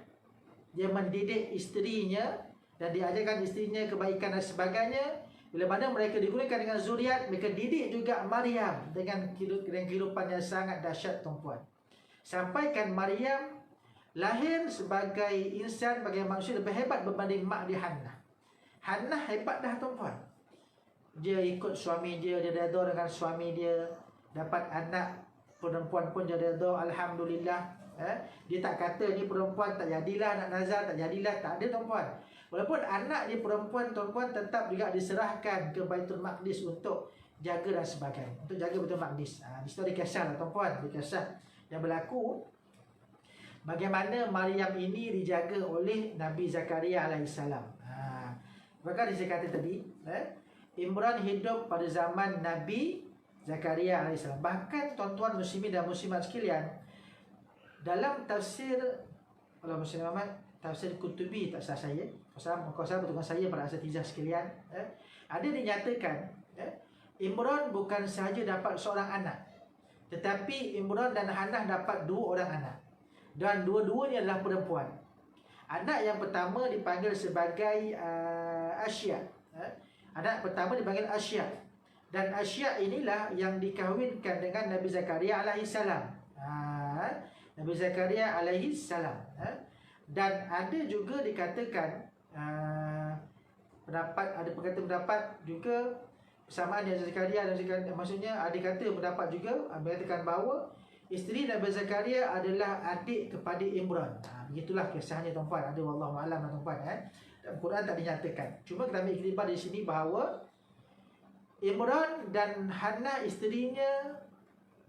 dia mendidik isterinya dan diajarkan isterinya kebaikan dan sebagainya. Bila mana mereka digunakan dengan zuriat, mereka didik juga Maryam dengan kehidupan yang sangat dahsyat, tuan-puan. Sampaikan Maryam lahir sebagai insan, sebagai manusia lebih hebat berbanding mak dia Hannah. Hannah hebat dah, tuan-puan. Dia ikut suami dia redha dengan suami dia, dapat anak perempuan pun dia redha, alhamdulillah. Dia tak kata ni perempuan tak jadilah nak nazar, tak jadilah, tak ada tuan-puan. Walaupun anak dia perempuan tuan-puan, tetap juga diserahkan ke Baitul Maqdis untuk jaga dan sebagainya, untuk jaga Baitul Maqdis. Di situ ada kisah lah tuan-puan, ada kisah yang berlaku bagaimana Maryam ini dijaga oleh Nabi Zakaria alaihissalam. Maka saya kata tadi, Imran hidup pada zaman Nabi Zakaria alaihissalam. Bahkan tuan-tuan muslimin dan muslimat sekalian, dalam tafsir Allah Muslim Muhammad, tafsir Qutubi, tak salah saya, kau sahabat dengan saya para asatizah sekalian, ada dinyatakan Imran bukan sahaja dapat seorang anak, tetapi Imran dan Hannah dapat 2 orang anak, dan dua-duanya adalah perempuan. Anak yang pertama dipanggil sebagai Asya. Anak pertama dipanggil Asya, dan Asya inilah yang dikahwinkan dengan Nabi Zakaria alaihissalam. Nabi Zakaria alaihissalam. Dan ada juga dikatakan ada pendapat juga persamaan Nabi Zakaria dan Zakaria, maksudnya ada kata pendapat juga mengatakan bahawa isteri Nabi Zakaria adalah adik kepada Imran. Begitulah kisahnya tuan-puan. Ada wallahu a'lam tuan-puan. Dalam Quran tak dinyatakan. Cuma kita ambil iktibar di sini bahawa Imran dan Hannah isterinya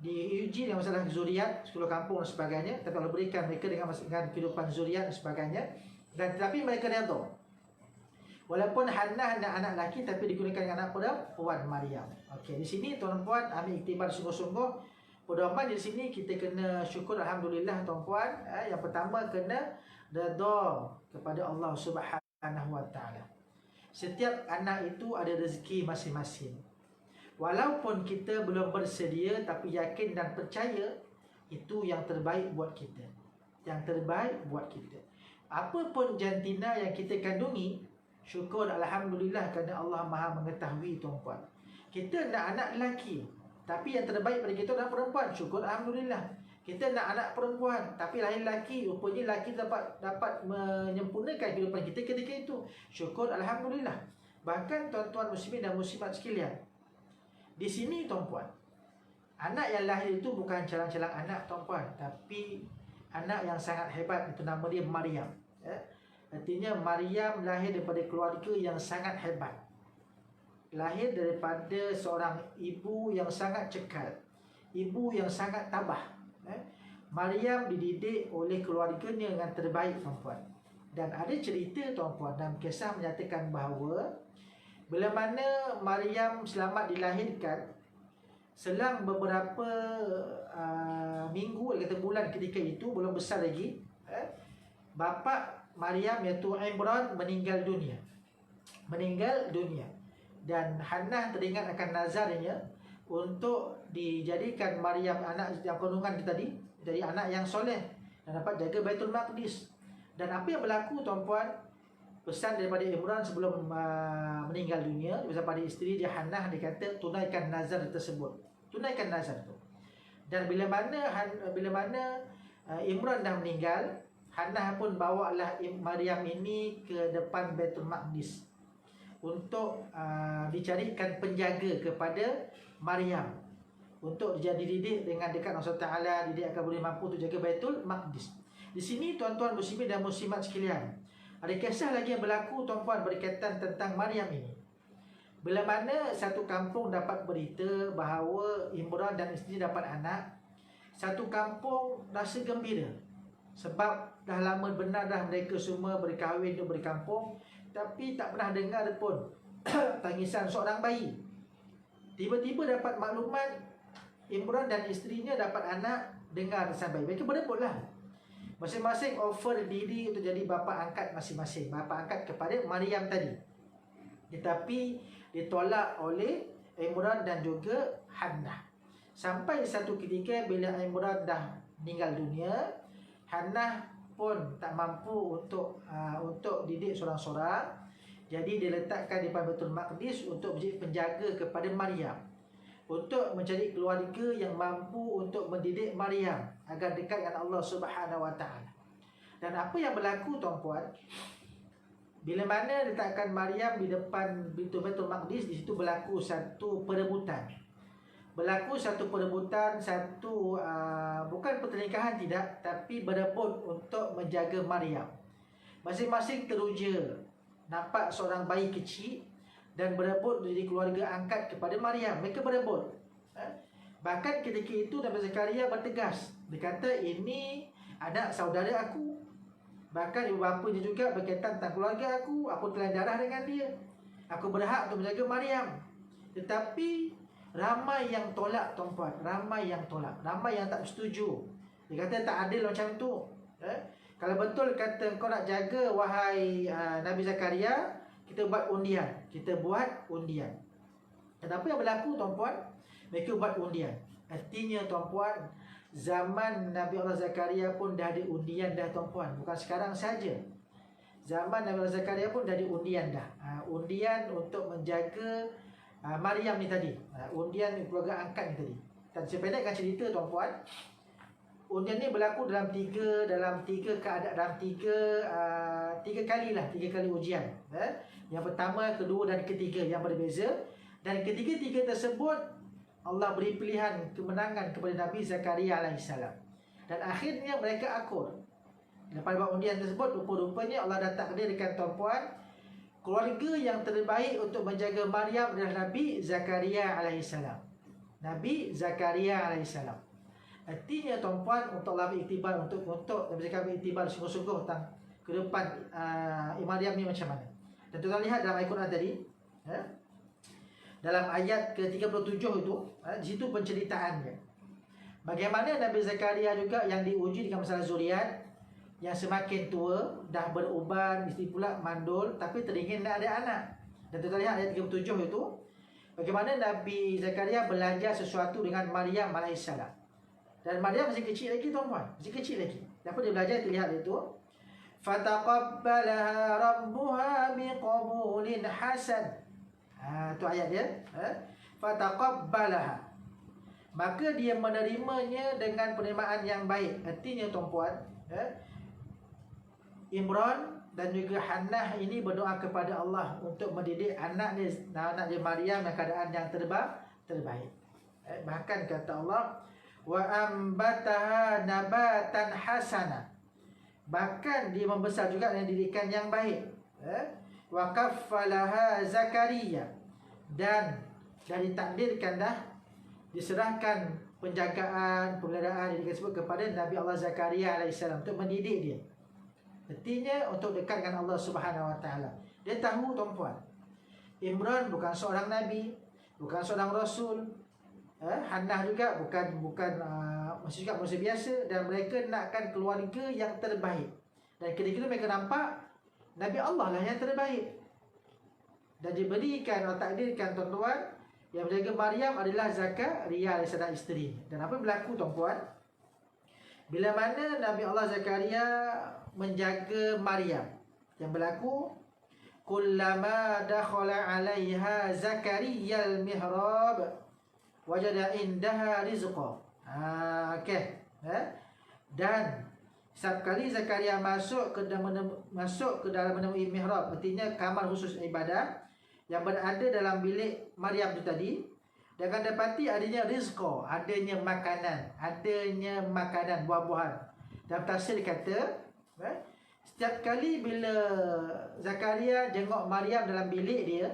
diuji dengan masalah zuriat, 10 kampung dan sebagainya. Tapi Allah berikan mereka dengan kehidupan zuriat dan sebagainya. Dan tetapi mereka redha. Walaupun Hannah anak lelaki, tapi digunakan dengan anak perempuan Maryam. Okey, di sini tuan-puan ambil iktibar sungguh-sungguh. Pedoman di sini kita kena syukur alhamdulillah tuan-puan. Yang pertama kena redha kepada Allah Subhanahu Wa Taala. Setiap anak itu ada rezeki masing-masing. Walaupun kita belum bersedia, tapi yakin dan percaya itu yang terbaik buat kita. Yang terbaik buat kita. Apa pun jantina yang kita kandungi, syukur alhamdulillah kerana Allah Maha mengetahui tuan-puan. Kita nak anak lelaki, tapi yang terbaik pada kita adalah perempuan, syukur alhamdulillah. Kita nak anak perempuan, tapi lahir lelaki, rupanya lelaki dapat menyempurnakan kehidupan kita ketika itu, syukur alhamdulillah. Bahkan tuan-tuan muslimin dan muslimat sekalian, di sini tuan-puan, anak yang lahir itu bukan calang-calang anak tuan-puan, tapi anak yang sangat hebat, itu nama dia Maryam. Artinya Maryam lahir daripada keluarga yang sangat hebat, lahir daripada seorang ibu yang sangat cekal, ibu yang sangat tabah. Maryam dididik oleh keluarganya dengan terbaik tuan-puan. Dan ada cerita tuan-puan dalam kisah menyatakan bahawa bila mana Maryam selamat dilahirkan, selang beberapa minggu, kata bulan ketika itu, belum besar lagi, bapa Maryam iaitu Imran meninggal dunia. Dan Hannah teringat akan nazarnya untuk dijadikan Maryam anak yang kandungan kita tadi, jadi anak yang soleh dan dapat jaga Baitul Maqdis. Dan apa yang berlaku tuan-puan, pesan daripada Imran sebelum meninggal dunia, bersama pada isteri dia Hannah, dia kata tunaikan nazar tersebut. Tunaikan nazar tu. Dan bila mana Imran dah meninggal, Hannah pun bawalah Maryam ini ke depan Baitul Maqdis untuk dicarikan penjaga kepada Maryam, untuk jadi didik dengan dekat Allah Taala, didik akan boleh mampu untuk jaga Baitul Maqdis. Di sini tuan-tuan muslimin dan muslimat sekalian, ada kisah lagi yang berlaku tuan-puan berkaitan tentang Maryam ini. Bila mana satu kampung dapat berita bahawa Imran dan isteri dapat anak, satu kampung rasa gembira. Sebab dah lama benar dah mereka semua berkahwin dan berkampung, tapi tak pernah dengar pun tangisan seorang bayi. Tiba-tiba dapat maklumat Imran dan isterinya dapat anak, dengar tangisan bayi. Mereka berebutlah. Masing-masing offer diri untuk jadi bapa angkat masing-masing, bapa angkat kepada Maryam tadi. Tetapi ditolak oleh Imran dan juga Hannah. Sampai satu ketika bila Imran dah meninggal dunia, Hannah pun tak mampu untuk didik seorang-seorang. Jadi dia letakkan di Baitul Maqdis untuk menjadi penjaga kepada Maryam, untuk mencari keluarga yang mampu untuk mendidik Maryam agar dekat dengan Allah Subhanahu Wa Taala. Dan apa yang berlaku tuan-puan, bila mana letakkan Maryam di depan Baitul Maqdis, di situ berlaku satu perebutan. berlaku satu perebutan, satu bukan pertelingkahan tidak, tapi berebut untuk menjaga Maryam. Masing-masing teruja nampak seorang bayi kecil dan berebut dari keluarga angkat kepada Maryam. Mereka berebut. Bahkan ketika itu Nabi Zakaria bertegas. Dia kata, ini anak saudara aku. Bahkan ibu bapanya juga berkaitan tentang keluarga aku. Aku telah darah dengan dia. Aku berhak untuk menjaga Maryam. Tetapi ramai yang tolak, tuan-puan. Ramai yang tolak. Ramai yang tak setuju. Dia kata tak adil macam tu. Kalau betul kata kau nak jaga, wahai Nabi Zakaria, kita buat undian. Kita buat undian. Kenapa yang berlaku, tuan-puan? Mereka buat undian. Artinya, tuan-puan, zaman Nabi Allah Zakaria pun dah ada undian dah, tuan-puan. Bukan sekarang saja. Zaman Nabi Allah Zakaria pun dah ada undian dah. Undian untuk menjaga Maryam ni tadi. Undian keluarga angkat ni tadi. Dan saya pendekkan cerita, tuan-puan. Undian ni berlaku dalam tiga kali ujian. Yang pertama, kedua dan ketiga yang berbeza. Dan ketiga-tiga tersebut Allah beri pilihan kemenangan kepada Nabi Zakaria AS. Dan akhirnya mereka akur. Lepas buat undian tersebut, rupa-rupanya Allah dah takdirkan, tuan-puan, keluarga yang terbaik untuk menjaga Maryam adalah Nabi Zakaria AS. Nabi Zakaria AS. Artinya, tuan-puan, untuk Allah beriktibar, untuk Nabi Zakaria beriktibar sungguh-sungguh tentang ke depan Maryam ni macam mana. Dan tuan lihat dalam Al-Quran tadi, dalam ayat ke-37 itu, di situ penceritaannya. Bagaimana Nabi Zakaria juga yang diuji dengan masalah zuriat, yang semakin tua, dah beruban, isteri pula mandul, tapi teringin nak ada anak. Dan kita lihat ayat 37 itu, bagaimana Nabi Zakaria belajar sesuatu dengan Maryam AS. Dan Maryam masih kecil lagi, tuan-puan. Masih kecil lagi. Apa dia belajar? Kita lihat itu. Fataqabbalaha rabbuha biqabulin hasan. Tu ayat dia. Fataqabbalaha. Maka dia menerimanya dengan penerimaan yang baik. Artinya, tuan-puan, Imran dan juga Hannah ini berdoa kepada Allah untuk mendidik anak dia Maryam dalam keadaan yang terbaik. Bahkan kata Allah, wa ambataha nabatan hasana. Bahkan dia membesar juga dengan didikan yang baik. Wa kaffalaha Zakaria. Dan ditakdirkan dah diserahkan penjagaan, pemeliharaan yang disebut kepada Nabi Allah Zakaria AS untuk mendidik dia. Artinya untuk dekat dengan Allah Subhanahu Wa Taala. Dia tahu, tuan-puan, Imran bukan seorang nabi, bukan seorang rasul. Hannah juga bukan masih juga manusia biasa, dan mereka nakkan keluarga yang terbaik. Dan ketika mereka nampak Nabi Allah lah yang terbaik. Dan diberikan atau takdirkan, tuan-tuan, yang menjaga Maryam adalah Zakaria AS isteri. Dan apa berlaku, tuan-puan? Bila mana Nabi Allah Zakaria menjaga Maryam, yang berlaku, kullama dakhala 'alaiha Zakaria al-mihrab wajada indaha rizqa. Okey. Dan setiap kali Zakaria masuk ke dalam menemui mihrab, artinya kamar khusus ibadah yang berada dalam bilik Maryam itu tadi, dia akan dapati adanya rizqa, adanya makanan buah-buahan. Dalam tafsir kata, setiap kali bila Zakaria jenguk Maryam dalam bilik dia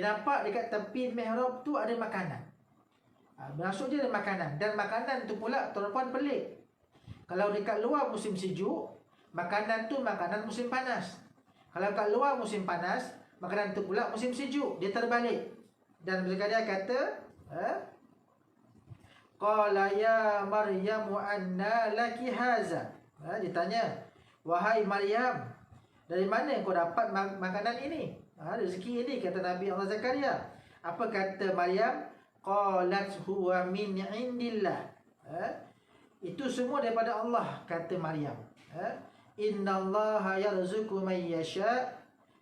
nampak dekat tepi mihrab tu ada makanan. Maksud dia ada makanan. Dan makanan tu pula, tuan-tuan, pelik. Kalau dekat luar musim sejuk, makanan tu makanan musim panas. Kalau kat luar musim panas, makanan tu pula musim sejuk. Dia terbalik. Dan Zakaria kata, qala ya Maryam anna laki haza. Dia tanya, wahai Maryam, dari mana kau dapat makanan ini? Rezeki ini, kata Nabi Allah Zakaria. Apa kata Maryam? Qalat huwa min indillah. Itu semua daripada Allah, kata Maryam. Innallaha yarzuqu man yasha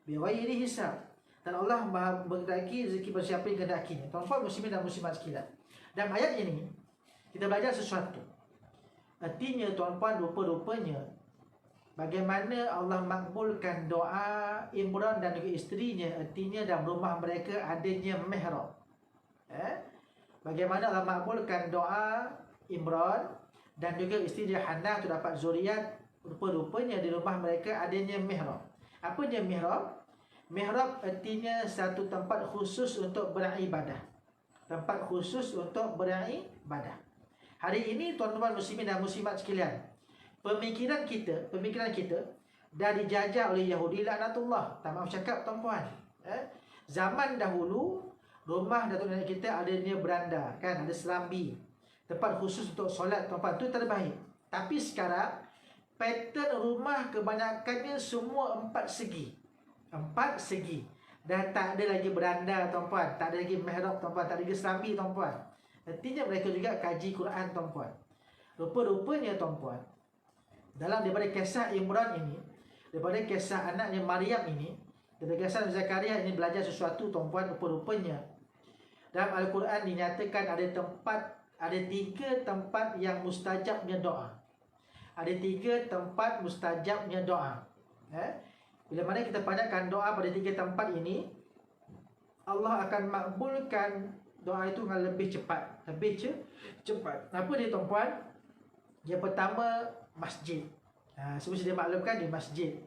bighairi hisab. Dan Allah Maha menghendaki rezeki pada siapa yang kehendakinya. Tuan-tuan muslimin dan muslimat sekalian, dalam ayat ini kita belajar sesuatu. Artinya, tuan-tuan, rupa-rupanya bagaimana Allah makbulkan doa Imran dan juga isterinya. Artinya dalam rumah mereka adanya mihrab. bagaimana Allah makbulkan doa Imran dan juga isteri dia Hannah tu dapat zuriat. Rupa-rupanya di rumah mereka adanya mihrab. Apa dia mihrab? Mihrab artinya satu tempat khusus untuk beribadah. Tempat khusus untuk beribadah. Hari ini tuan-tuan muslimin dan muslimat sekalian, pemikiran kita dah dijajah oleh Yahudi laknatullah. Tak maaf cakap tuan-puan. Zaman dahulu rumah datuk nenek kita adanya beranda, kan, ada serambi, tempat khusus untuk solat tuan-puan, tu terbaik. Tapi sekarang pattern rumah kebanyakannya semua empat segi. Dah tak ada lagi beranda tuan-puan, tak ada lagi mihrab tuan-puan, tak ada lagi serambi tuan-puan. Artinya mereka juga kaji Quran tuan-puan. Rupa-rupanya tuan-puan, daripada kisah Imran ini, daripada kisah anaknya Maryam ini, daripada kisah Zakaria ini belajar sesuatu tuan-puan. Rupa-rupanya dalam Al-Quran dinyatakan ada 3 tempat yang mustajabnya doa. Ada 3 tempat mustajabnya doa. Bila mana kita banyakkan doa pada 3 tempat ini, Allah akan makbulkan doa itu dengan lebih cepat. Apa dia tuan-puan? Yang pertama, masjid. Seperti dia maklumkan, di masjid.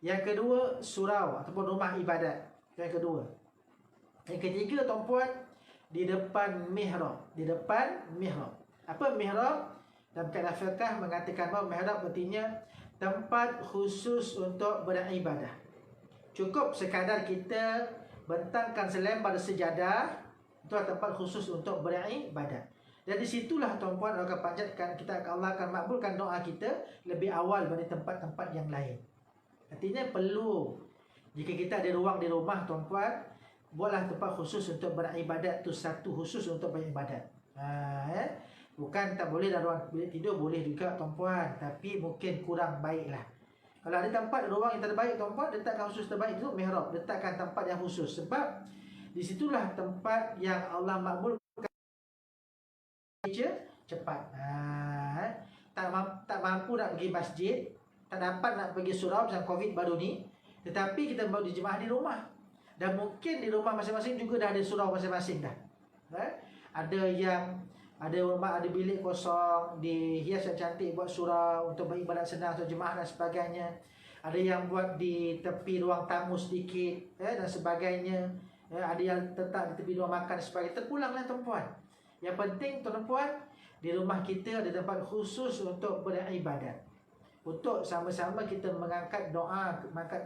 Yang kedua, surau ataupun rumah ibadat. Yang kedua. Yang ketiga tuan-puan, di depan mihrab. Apa mihrab? Dalam kaedah fiqh mengatakan bahawa mihrab artinya tempat khusus untuk beribadah. Cukup sekadar kita bentangkan selembar sejadah, itulah tempat khusus untuk beribadah. Dan di situlah tuan-puan Allah akan panjatkan Allah akan makbulkan doa kita lebih awal daripada tempat-tempat yang lain. Artinya perlu, jika kita ada ruang di rumah tuan-puan, buatlah tempat khusus untuk beribadat tu, satu khusus untuk beribadat. Bukan tak boleh dalam ruang bilik tidur, boleh juga tuan-puan, tapi mungkin kurang baiklah. Kalau ada tempat ruang yang terbaik tuan-puan, letakkan khusus terbaik itu mihrab, letakkan tempat yang khusus. Sebab di situlah tempat yang Allah makbulkan cepat. Tak mampu nak pergi masjid, tak dapat nak pergi surau macam Covid baru ni, tetapi kita baru dijemaah di rumah. Dan mungkin di rumah masing-masing juga dah ada surau masing-masing dah. Ada rumah, ada bilik kosong, dihias yang cantik buat surau untuk beribadat senang untuk jemaah dan sebagainya. Ada yang buat di tepi ruang tamu sedikit dan sebagainya. Ada yang tetap di tepi ruang makan dan sebagainya. Terpulanglah tuan-puan. Yang penting tuan-puan, di rumah kita ada tempat khusus untuk beribadat. Untuk sama-sama kita mengangkat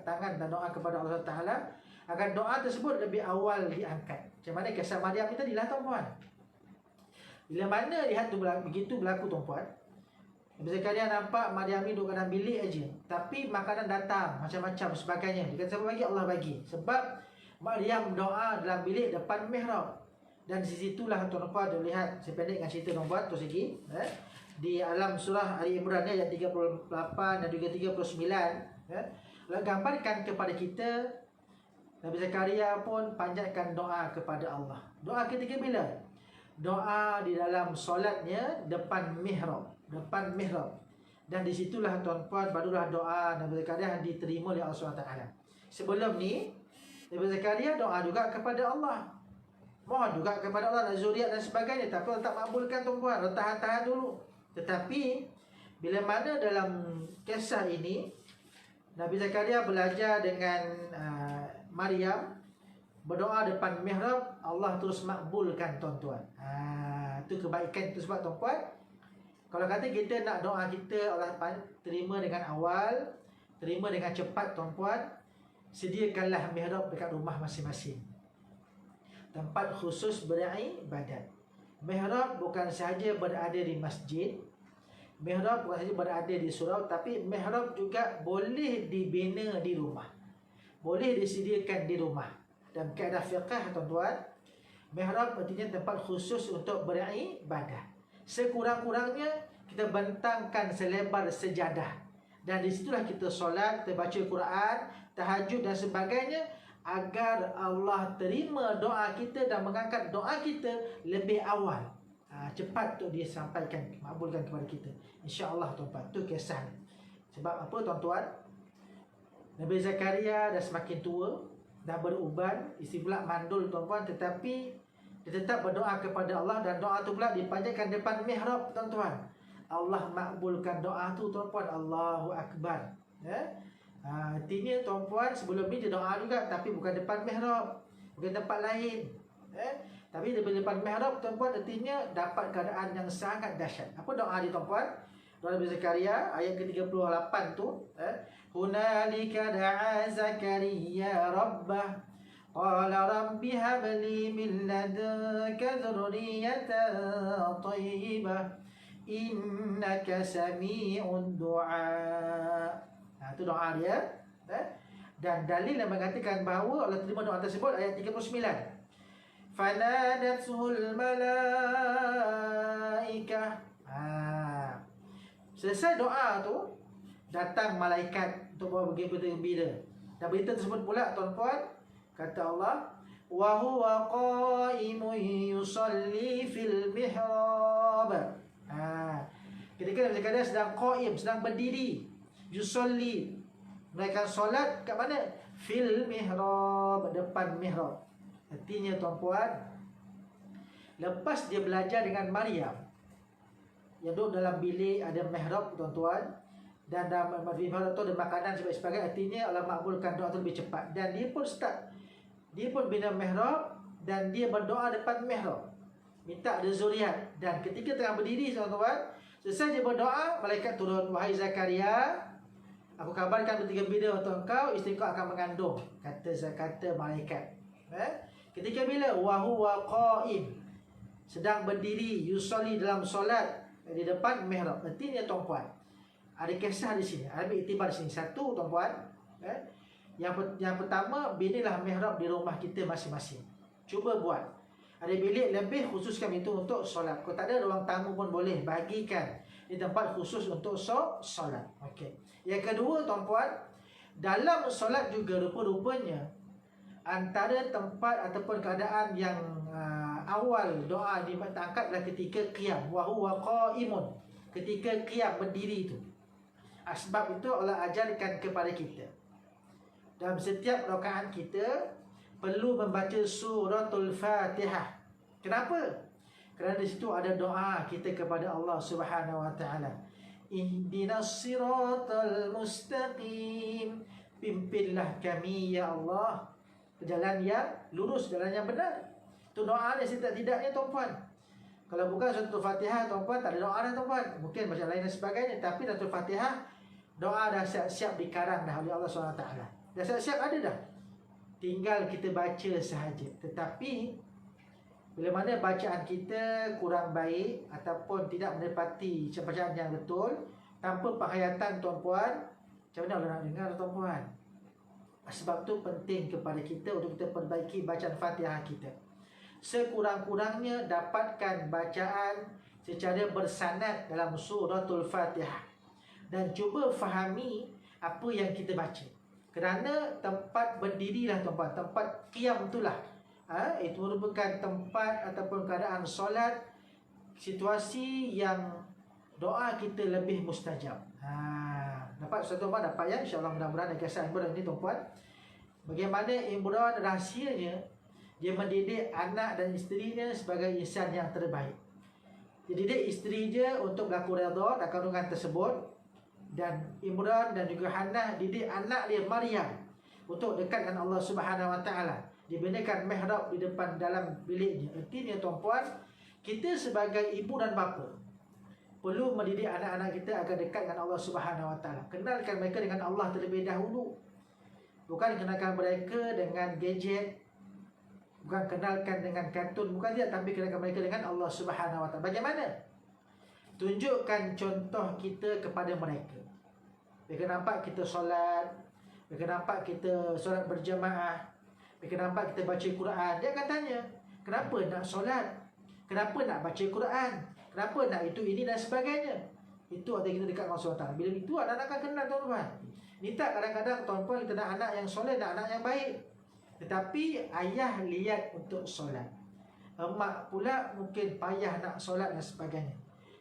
tangan dan doa kepada Allah Ta'ala, agar doa tersebut lebih awal diangkat. Macam mana kisah Maryam ni tadilah tuan-puan. Bila mana lihat tu begitu berlaku tuan-puan, Nabi Zakaria nampak Maryam ni duduk dalam bilik aja, tapi makanan datang macam-macam sebagainya. Dia kata siapa bagi? Allah bagi. Sebab Maryam doa dalam bilik depan mihrab. Dan di situlah tuan-puan dia lihat, saya pendekkan cerita tuan-puan terus lagi. Di alam surah Ali Imran ayat 38 dan juga 39, Allah gambarkan kepada kita Nabi Zakaria pun panjatkan doa kepada Allah. Doa ketika bila? Doa di dalam solatnya depan mihrab. Dan di situlah tuan-puan barulah doa Nabi Zakaria diterima oleh Allah SWT. Sebelum ni Nabi Zakaria doa juga kepada Allah, mohon juga kepada Allah dan zuriat dan sebagainya, tapi Allah tak makbulkan tuan-puan. Allah tahan-tahan dulu. Tetapi bila mana dalam kisah ini Nabi Zakaria belajar dengan Maryam, berdoa depan mihrab, Allah terus makbulkan tuan-tuan. Itu kebaikan itu. Sebab tuan-puan, kalau kata kita nak doa kita Allah terima dengan awal, terima dengan cepat tuan-puan, sediakanlah mihrab dekat rumah masing-masing, tempat khusus beribadat. Mihrab bukan sahaja berada di masjid, mihrab bukan sahaja berada di surau, tapi mihrab juga boleh dibina di rumah, boleh disediakan di rumah. Dan kaedah fiqh tuan-tuan, mihrab artinya tempat khusus untuk beribadah. Sekurang-kurangnya kita bentangkan selebar sejadah, dan di situlah kita solat, kita baca Quran, tahajud dan sebagainya, agar Allah terima doa kita dan mengangkat doa kita lebih awal. Cepat tu dia sampaikan, makbulkan kepada kita, insya-Allah tuan-tuan. Itu kisah. Sebab apa tuan-tuan? Nabi Zakaria dah semakin tua, dah beruban, isteri pula mandul tuan-puan, tetapi Dia tetap berdoa kepada Allah, dan doa tu pula dipanjatkan depan mihrab, tuan-tuan. Allah makbulkan doa tu, tuan-tuan. Allahu Akbar. Artinya tuan-tuan, sebelum ni dia doa juga, tapi bukan depan mihrab, bukan tempat lain. Tapi depan mihrab, tuan-tuan, artinya dapat keadaan yang sangat dahsyat. Apa doa dia, tuan-tuan? Doa Nabi Zakaria ayat ke-38 tu, hunalika da'a Zakaria rabbah qala rabbi hab li min ladunka dzurriyyatan thayyibah innaka sami'ud du'a. Itu doa dia. Dan dalil yang mengatakan bahawa Allah terima doa tersebut ayat 39. Fanadathul malaikah. Selesai doa tu, datang malaikat untuk bawa berita gembira. Dan berita tersebut pula, tuan-tuan, kata Allah, wa huwa qa'imun yusalli fil mihrab. Ketika Nabi Zakaria sedang qaim, sedang berdiri, yusalli, mereka solat kat mana? Fil mihrab, depan mihrab. Artinya, tuan-puan, lepas dia belajar dengan Maryam, yang duduk dalam bilik ada mihrab, tuan-tuan, dan dalam mihrab tu ada makanan sebagainya. Artinya Allah makbulkan doa tu lebih cepat. Dan dia pun bina mihrab, dan dia berdoa depan mihrab, minta ada zuriat. Dan ketika tengah berdiri, tuan-tuan, selesai dia berdoa, malaikat turun, wahai Zakaria, aku kabarkan berita gembira untuk engkau, isteri kau akan mengandung, kata malaikat. Ketika bila wahuwa qaim, sedang berdiri, yusolli, dalam solat di depan mihrab. Artinya, tuan-puan, ada kisah di sini, ada iktibar di sini. Satu, tuan-puan, yang pertama, binalah mihrab di rumah kita masing-masing. Cuba buat. Ada bilik lebih, khususkan itu untuk solat. Kalau tak ada ruang tamu pun boleh, bagikan di tempat khusus untuk solat. Okey. Yang kedua, tuan-puan, dalam solat juga rupa-rupanya antara tempat ataupun keadaan yang awal doa diangkat adalah ketika qiyam, wa huwa qaimun, ketika qiyam, berdiri itu. Sebab itu Allah ajarkan kepada kita, dalam setiap rakaat kita perlu membaca suratul Fatihah. Kenapa? Kerana di situ ada doa kita kepada Allah Subhanahu wa taala. Ihdinas siratal mustaqim, pimpinlah kami ya Allah ke jalan yang lurus, jalan yang benar. Itu doa ni setidak-tidaknya, tuan-puan. Kalau bukan suratul Fatihah, tuan-puan, tak ada doa dah, tuan-puan. Mungkin macam lain dan sebagainya, tapi suratul Fatihah, doa dah siap-siap dikarang dah oleh Allah SWT. Dah siap-siap ada dah. Tinggal kita baca sahaja. Tetapi bila mana bacaan kita kurang baik ataupun tidak menepati bacaan yang betul, tanpa penghayatan, tuan-puan, macam mana Allah nak dengar, tuan-puan? Sebab tu penting kepada kita untuk kita perbaiki bacaan Fatihah kita. Sekurang-kurangnya dapatkan bacaan secara bersanad dalam suratul Fatihah, dan cuba fahami apa yang kita baca. Kerana tempat berdirilah, tuan-puan, tempat qiyam itulah, itu merupakan tempat ataupun keadaan solat, situasi yang doa kita lebih mustajab. Dapat satu, tuan-puan, dapat ya, insyaAllah, mudah-mudahan ada kisah Imran ini, tuan-puan. Bagaimana Imran rahsianya dia mendidik anak dan isterinya sebagai insan yang terbaik. Dia didik isteri dia untuk berlaku redha dan kandungan tersebut. Dan Imran dan juga Hannah didik anak dia Maryam untuk dekat dengan Allah Subhanahu wa taala. Dibinakan mihrab di depan dalam biliknya. Artinya, tuan-puan, kita sebagai ibu dan bapa perlu mendidik anak-anak kita agar dekat dengan Allah Subhanahu wa taala. Kenalkan mereka dengan Allah terlebih dahulu. Bukan kenalkan mereka dengan gadget, bukan kenalkan dengan kartun, bukan dia, tapi kenalkan mereka dengan Allah Subhanahu wa taala. Bagaimana? Tunjukkan contoh kita kepada mereka. Mereka nampak kita solat, mereka nampak kita solat berjamaah, mereka nampak kita baca Quran, dia akan tanya, kenapa nak solat? Kenapa nak baca Quran? Kenapa nak itu, ini dan sebagainya? Itu artinya kita dekat dengan Allah SWT. Bila itu, anak-anak akan kenal, tuan-tuan. Ni tak kadang-kadang, tuan-tuan, kita nak anak yang soleh, nak anak yang baik. Tetapi ayah lihat untuk solat, emak pula mungkin payah nak solat dan sebagainya.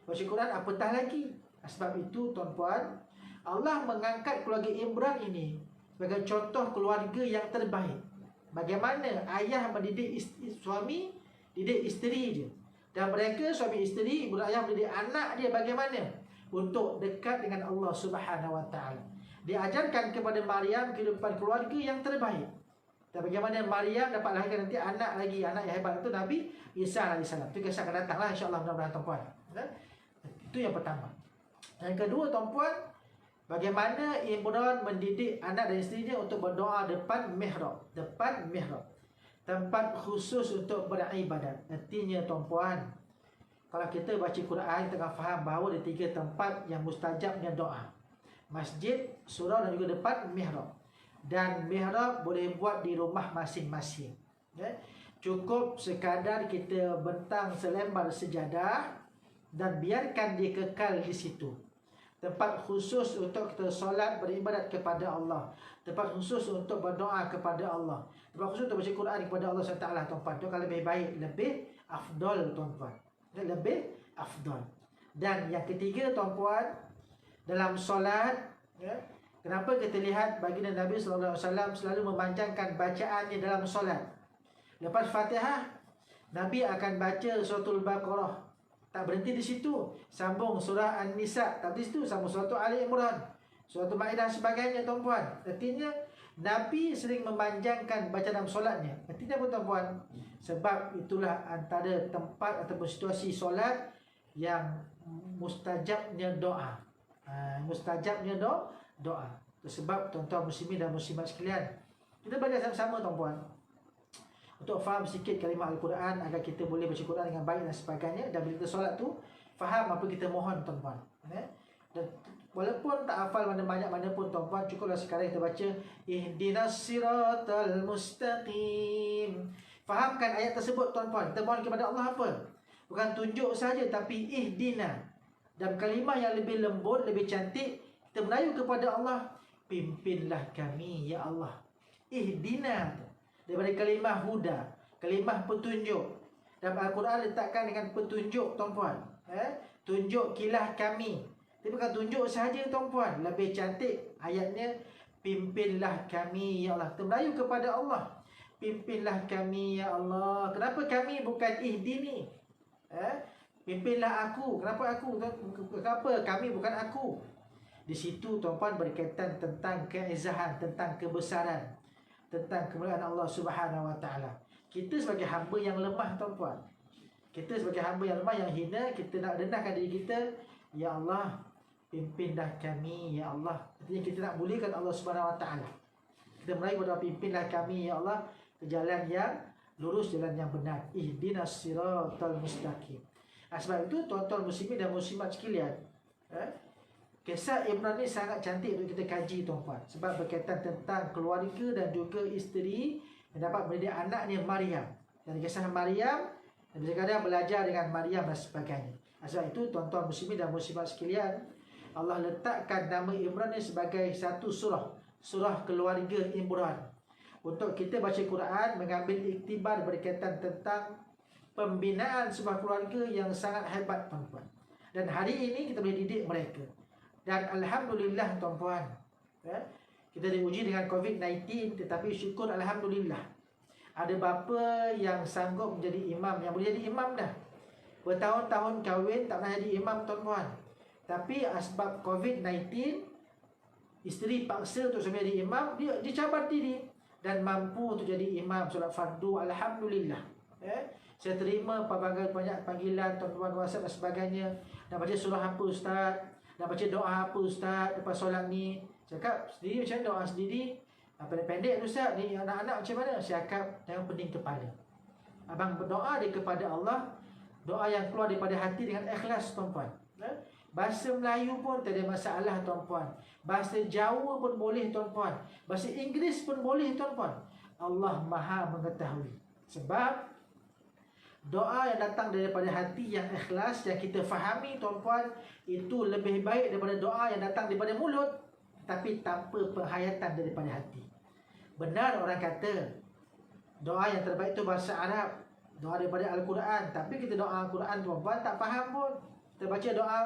Baca Quran apatah lagi. Sebab itu, tuan-puan, Allah mengangkat keluarga Imran ini sebagai contoh keluarga yang terbaik. Bagaimana ayah mendidik suami, didik isteri dia. Dan mereka suami isteri, ibu ayah mendidik anak dia bagaimana untuk dekat dengan Allah Subhanahu Wa Taala. Diajarkan kepada Maryam kehidupan keluarga yang terbaik. Dan bagaimana Maryam dapat lahirkan nanti anak lagi, anak yang hebat itu Nabi Isa AS. Itu kisah akan datanglah insya-Allah, mudah-mudahan tuan-puan. Itu yang pertama. Yang kedua tuan-puan, bagaimana Imran mendidik anak dan isteri dia untuk berdoa depan mihrab. Depan mihrab, tempat khusus untuk beribadat. Artinya tuan-puan, kalau kita baca Quran, kita akan faham bahawa ada 3 tempat yang mustajabnya doa. Masjid, surau dan juga depan mihrab. Dan mihrab boleh buat di rumah masing-masing. Cukup sekadar kita bentang selembar sejadah dan biarkan dia kekal di situ. Tempat khusus untuk kita solat, beribadat kepada Allah. Tempat khusus untuk berdoa kepada Allah. Tempat khusus untuk baca Quran kepada Allah SWT, tuan-puan. Itu kan lebih baik, lebih afdal, tuan-puan. Lebih afdal. Dan yang ketiga, tuan-puan, dalam solat, kenapa kita lihat baginda Nabi SAW selalu memanjangkan bacaannya dalam solat. Lepas Fatihah, Nabi akan baca suratul Baqarah. Tak berhenti di situ, sambung surah An-Nisa, tak berhenti di situ, sambung surah Ali Imran, surah Maidah sebagainya, tuan-puan. Artinya Nabi sering memanjangkan bacaan dalam solatnya. Artinya apa, tuan-puan? Sebab itulah antara tempat ataupun situasi solat yang mustajabnya doa. Mustajabnya doa. Sebab tuan-tuan muslimin dan muslimat sekalian, kita belajar sama-sama, tuan-puan, untuk faham sikit kalimah Al-Quran agar kita boleh baca Quran dengan baik dan sebagainya. Dan bila kita solat tu, faham apa kita mohon, tuan-puan. Dan walaupun tak hafal banyak mana pun, tuan-puan, cukuplah sekarang kita baca Ihdinas siratal mustaqim. Fahamkan ayat tersebut, tuan-puan. Kita mohon kepada Allah apa? Bukan tunjuk saja, tapi ihdina. Dan kalimah yang lebih lembut, lebih cantik, kita merayu kepada Allah, pimpinlah kami ya Allah. Ihdina daripada kalimah huda, kalimah petunjuk. Dalam Al-Quran letakkan dengan petunjuk, tuan-puan. Tunjuk kilah kami. Tapi bukan tunjuk sahaja, tuan-puan. Lebih cantik ayatnya, pimpinlah kami ya Allah. Kita merayu kepada Allah, pimpinlah kami ya Allah. Kenapa kami bukan ihdini? Pimpinlah aku. Kenapa aku? Kenapa kami bukan aku? Di situ, tuan-puan, berkaitan tentang keizahan, tentang kebesaran, tentang kemuliaan Allah Subhanahu Wa Taala. Kita sebagai hamba yang lemah, tuan-puan, kita sebagai hamba yang lemah, yang hina, kita nak rendahkan diri kita. Ya Allah, pimpinlah kami ya Allah. Artinya kita nak muliakan Allah Subhanahu Wa Taala. Kita meraih kepada pimpinlah kami ya Allah ke jalan yang lurus, jalan yang benar. Ihdinas siratal mustaqim. Sebab itu, tuan-tuan muslimin dan muslimat sekalian, kisah Imran ni sangat cantik untuk kita kaji, tuan-puan. Sebab berkaitan tentang keluarga dan juga isteri yang dapat mendidik anaknya Maryam. Dan kisah Maryam, dan kadang-kadang belajar dengan Maryam dan sebagainya. Sebab itu, tuan-tuan muslimin dan muslimat sekalian, Allah letakkan nama Imran ni sebagai satu surah. Surah keluarga Imran. Untuk kita baca Quran, mengambil iktibar berkaitan tentang pembinaan sebuah keluarga yang sangat hebat, tuan-puan. Dan hari ini kita boleh didik mereka. Dan alhamdulillah, tuan-puan, kita diuji dengan COVID-19, tetapi syukur alhamdulillah, ada bapa yang sanggup menjadi imam, yang boleh jadi imam dah. Bertahun-tahun kahwin tak pernah jadi imam, tuan-puan. Tapi sebab COVID-19, isteri paksa untuk suami jadi imam, dia cabar diri dan mampu untuk jadi imam solat fardu. Alhamdulillah. Saya terima pelbagai banyak panggilan, tuan-tuan, WhatsApp dan sebagainya. Dan baca surah apa, Ustaz? Nak baca doa apa, Ustaz, lepas solat ni? Cakap sendiri macam doa sendiri. Pendek-pendek, Ustaz, ni anak-anak macam mana? Saya cakap, jangan pening kepala. Abang berdoa dia kepada Allah, doa yang keluar daripada hati dengan ikhlas, tuan-puan. Bahasa Melayu pun tak ada masalah, tuan-puan. Bahasa Jawa pun boleh, tuan-puan. Bahasa Inggeris pun boleh, tuan-puan. Allah Maha mengetahui. Sebab doa yang datang daripada hati yang ikhlas, yang kita fahami, tuan-puan, itu lebih baik daripada doa yang datang daripada mulut tapi tanpa penghayatan daripada hati. Benar orang kata doa yang terbaik itu bahasa Arab, doa daripada Al-Quran. Tapi kita doa Al-Quran, tuan-puan, tak faham pun. Kita baca doa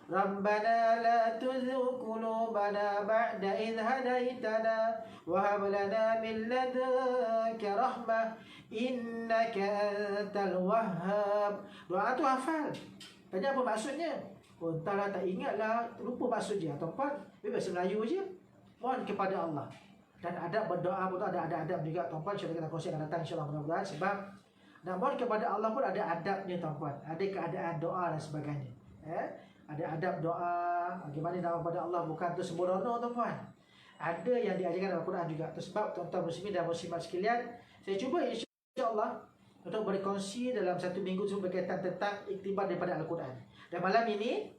Rabbana la tuzigh qulubana ba'da idh hadaitana wa hab lana min ladunka rahmah innaka antal wahhab. Doa tu hafal. Tanya apa maksudnya? Oh, entahlah, tak ingatlah, lupa maksud dia. Tuan-puan, bahasa Melayu je. Mohon kepada Allah. Dan adab berdoa pun ada adab juga, tuan-puan. InsyaAllah kita kongsi akan datang, insyaAllah, mudah-mudahan. Sebab nak mohon kepada Allah pun ada adabnya, tuan-puan. Ada keadaan doa dan sebagainya. Ada adab doa, bagaimana doa kepada Allah, bukan tu sembrono, tuan-puan. Ada yang diajarkan dalam Al-Quran juga. Itu sebab tuan-tuan muslimin dan muslimat sekalian, saya cuba insya-Allah untuk berkongsi dalam satu minggu sebelum berkaitan tentang iktibar daripada Al-Quran. Dan malam ini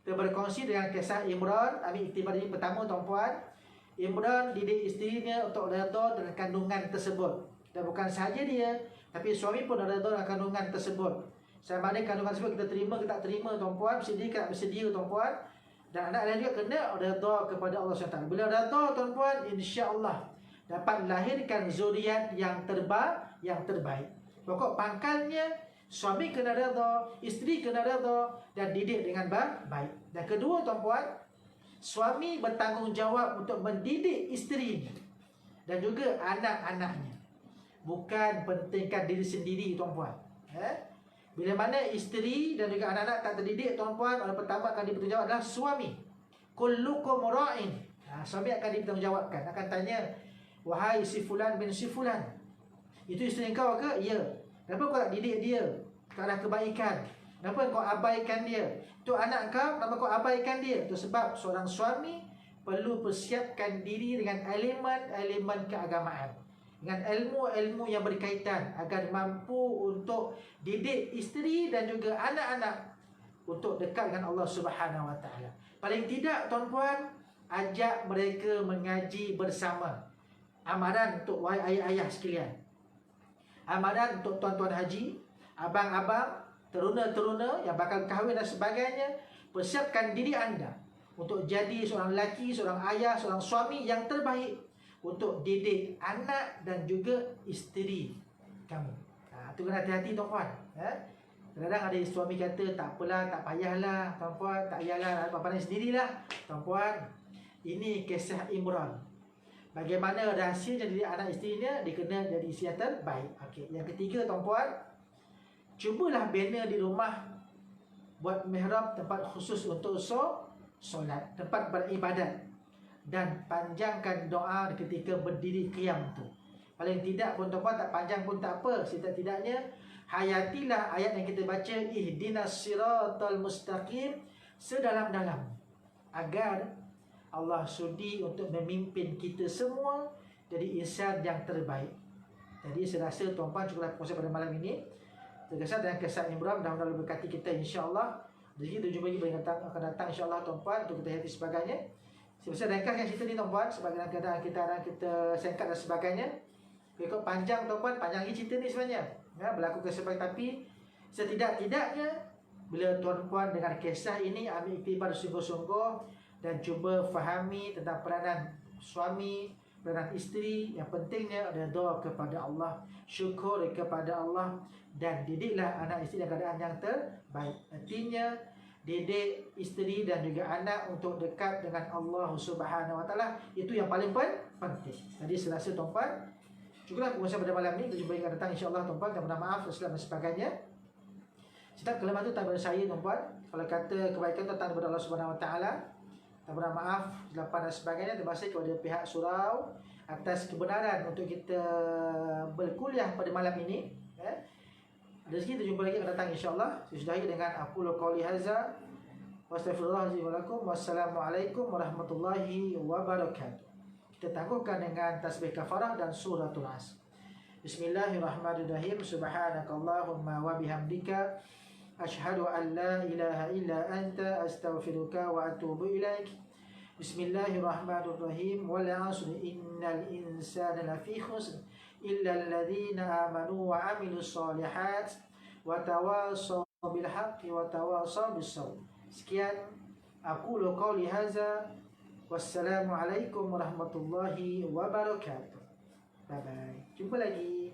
kita berkongsi dengan kisah Imran. Ambil iktibar ini pertama, tuan-puan. Imran didik isterinya untuk redha dengan kandungan tersebut. Dan bukan sahaja dia, tapi suami pun redha dengan kandungan tersebut. Sama ada kandungan tersebut kita terima ke tak terima, tuan-puan, bersedia ke tak bersedia, tuan-puan. Dan anak lain juga kena redha kepada Allah SWT. Bila redha, tuan-puan, insya-Allah dapat melahirkan zuriat yang terbaik. Pokok pangkalnya, suami kena redha, isteri kena redha dan didik dengan baik. Dan kedua, tuan-puan, suami bertanggungjawab untuk mendidik isterinya dan juga anak-anaknya. Bukan pentingkan diri sendiri, tuan-puan. Bila mana isteri dan juga anak-anak tak terdidik, tuan-puan, orang pertama akan dibertanggungjawab adalah suami. Kullukum ra'in. Suami akan dibertanggungjawabkan. Akan tanya, wahai si fulan bin si fulan, itu isteri kau ke? Ya. Kenapa kau tak didik dia ke arah kebaikan? Kenapa kau abaikan dia? Itu anak kau, kenapa kau abaikan dia? Itu sebab seorang suami perlu persiapkan diri dengan elemen-elemen keagamaan, dengan ilmu-ilmu yang berkaitan, agar mampu untuk didik isteri dan juga anak-anak untuk dekat dengan Allah Subhanahu Wa Taala. Paling tidak, tuan-puan, ajak mereka mengaji bersama. Amaran untuk wahai ayah-ayah sekalian, amaran untuk tuan-tuan haji, abang-abang, teruna-teruna yang bakal kahwin dan sebagainya. Persiapkan diri anda untuk jadi seorang lelaki, seorang ayah, seorang suami yang terbaik untuk didik anak dan juga isteri kamu. Itu kena hati-hati, tuan-puan. Kadang-kadang ada suami kata, tak apalah, tak payahlah, tuan-puan, tak payahlah, pandai sendirilah. Tuan-puan, ini kisah Imran. Bagaimana rahsia jadi anak isterinya, dia kena jadi isteri yang terbaik. Yang ketiga, tuan-puan, cubalah bina di rumah, buat mihrab, tempat khusus untuk solat, tempat beribadat. Dan panjangkan doa ketika berdiri qiyam tu. Paling tidak pun, tuan-puan, tak panjang pun tak apa. Setidak-tidaknya hayatilah ayat yang kita baca, ihdinas siratal mustaqim, sedalam-dalam, agar Allah sudi untuk memimpin kita semua jadi insan yang terbaik. Jadi saya rasa, tuan-puan, cukuplah kongsi pada malam ini. Terkesan dengan kisah Imran, mudah-mudahan berkati kita, insya-Allah. Jadi kita jumpa lagi akan datang, insya-Allah, tuan-puan, untuk kita hati sebagainya. Saya ringkaskan cerita ni, tuan-puan, sebab kadang-kadang kita singkat dan sebagainya. Ikut panjang, tuan-puan, panjang lagi cerita ni sebenarnya. Berlaku kesempatan, tapi setidak-tidaknya bila tuan-puan dengan kisah ini ambil iktibar sungguh-sungguh dan cuba fahami tentang peranan suami, peranan isteri, yang pentingnya redha kepada Allah, syukur kepada Allah, dan didiklah anak isteri dalam keadaan yang terbaik. Artinya didik isteri dan juga anak untuk dekat dengan Allah Subhanahu Wa Taala, itu yang paling penting. Jadi saya rasa, tuan-puan, cukuplah perkongsian pada malam ni. Kita jumpa yang akan datang, insya-Allah, tuan-puan. Dan mohon maaf dan sebagainya. Setiap kelemahan itu tak daripada saya, tuan-puan. Kalau kata kebaikan itu datang daripada Allah Subhanahu Wa Taala. Dan mohon maaf kesilapan dan sebagainya. Terima kasih kepada pihak surau atas kebenaran untuk kita berkuliah pada malam ini. Ada rezeki, kita jumpa lagi akan datang, insya-Allah. Saya sudahi dengan aqulu qouli hadza wa astaghfirullahalazim wa lakum. Wassalamualaikum warahmatullahi wabarakatuh. Kita tangguhkan dengan tasbih kafarah dan suratul Asr. Bismillahirrahmanirrahim. Subhanakallahumma wa bihamdika asyhadu an la ilaha illa anta astaghfiruka wa atubu ilaik. Bismillahirrahmanirrahim. Wal 'asri innal insana lafi khusr illa alladhina amanu wa 'amilus solihat wa tawasaw bil haqqi wa tawasaw bis sabr. Sekian aqulu qouli hadza. Wassalamualaikum warahmatullahi wabarakatuh. Bye bye. Jumpa lagi.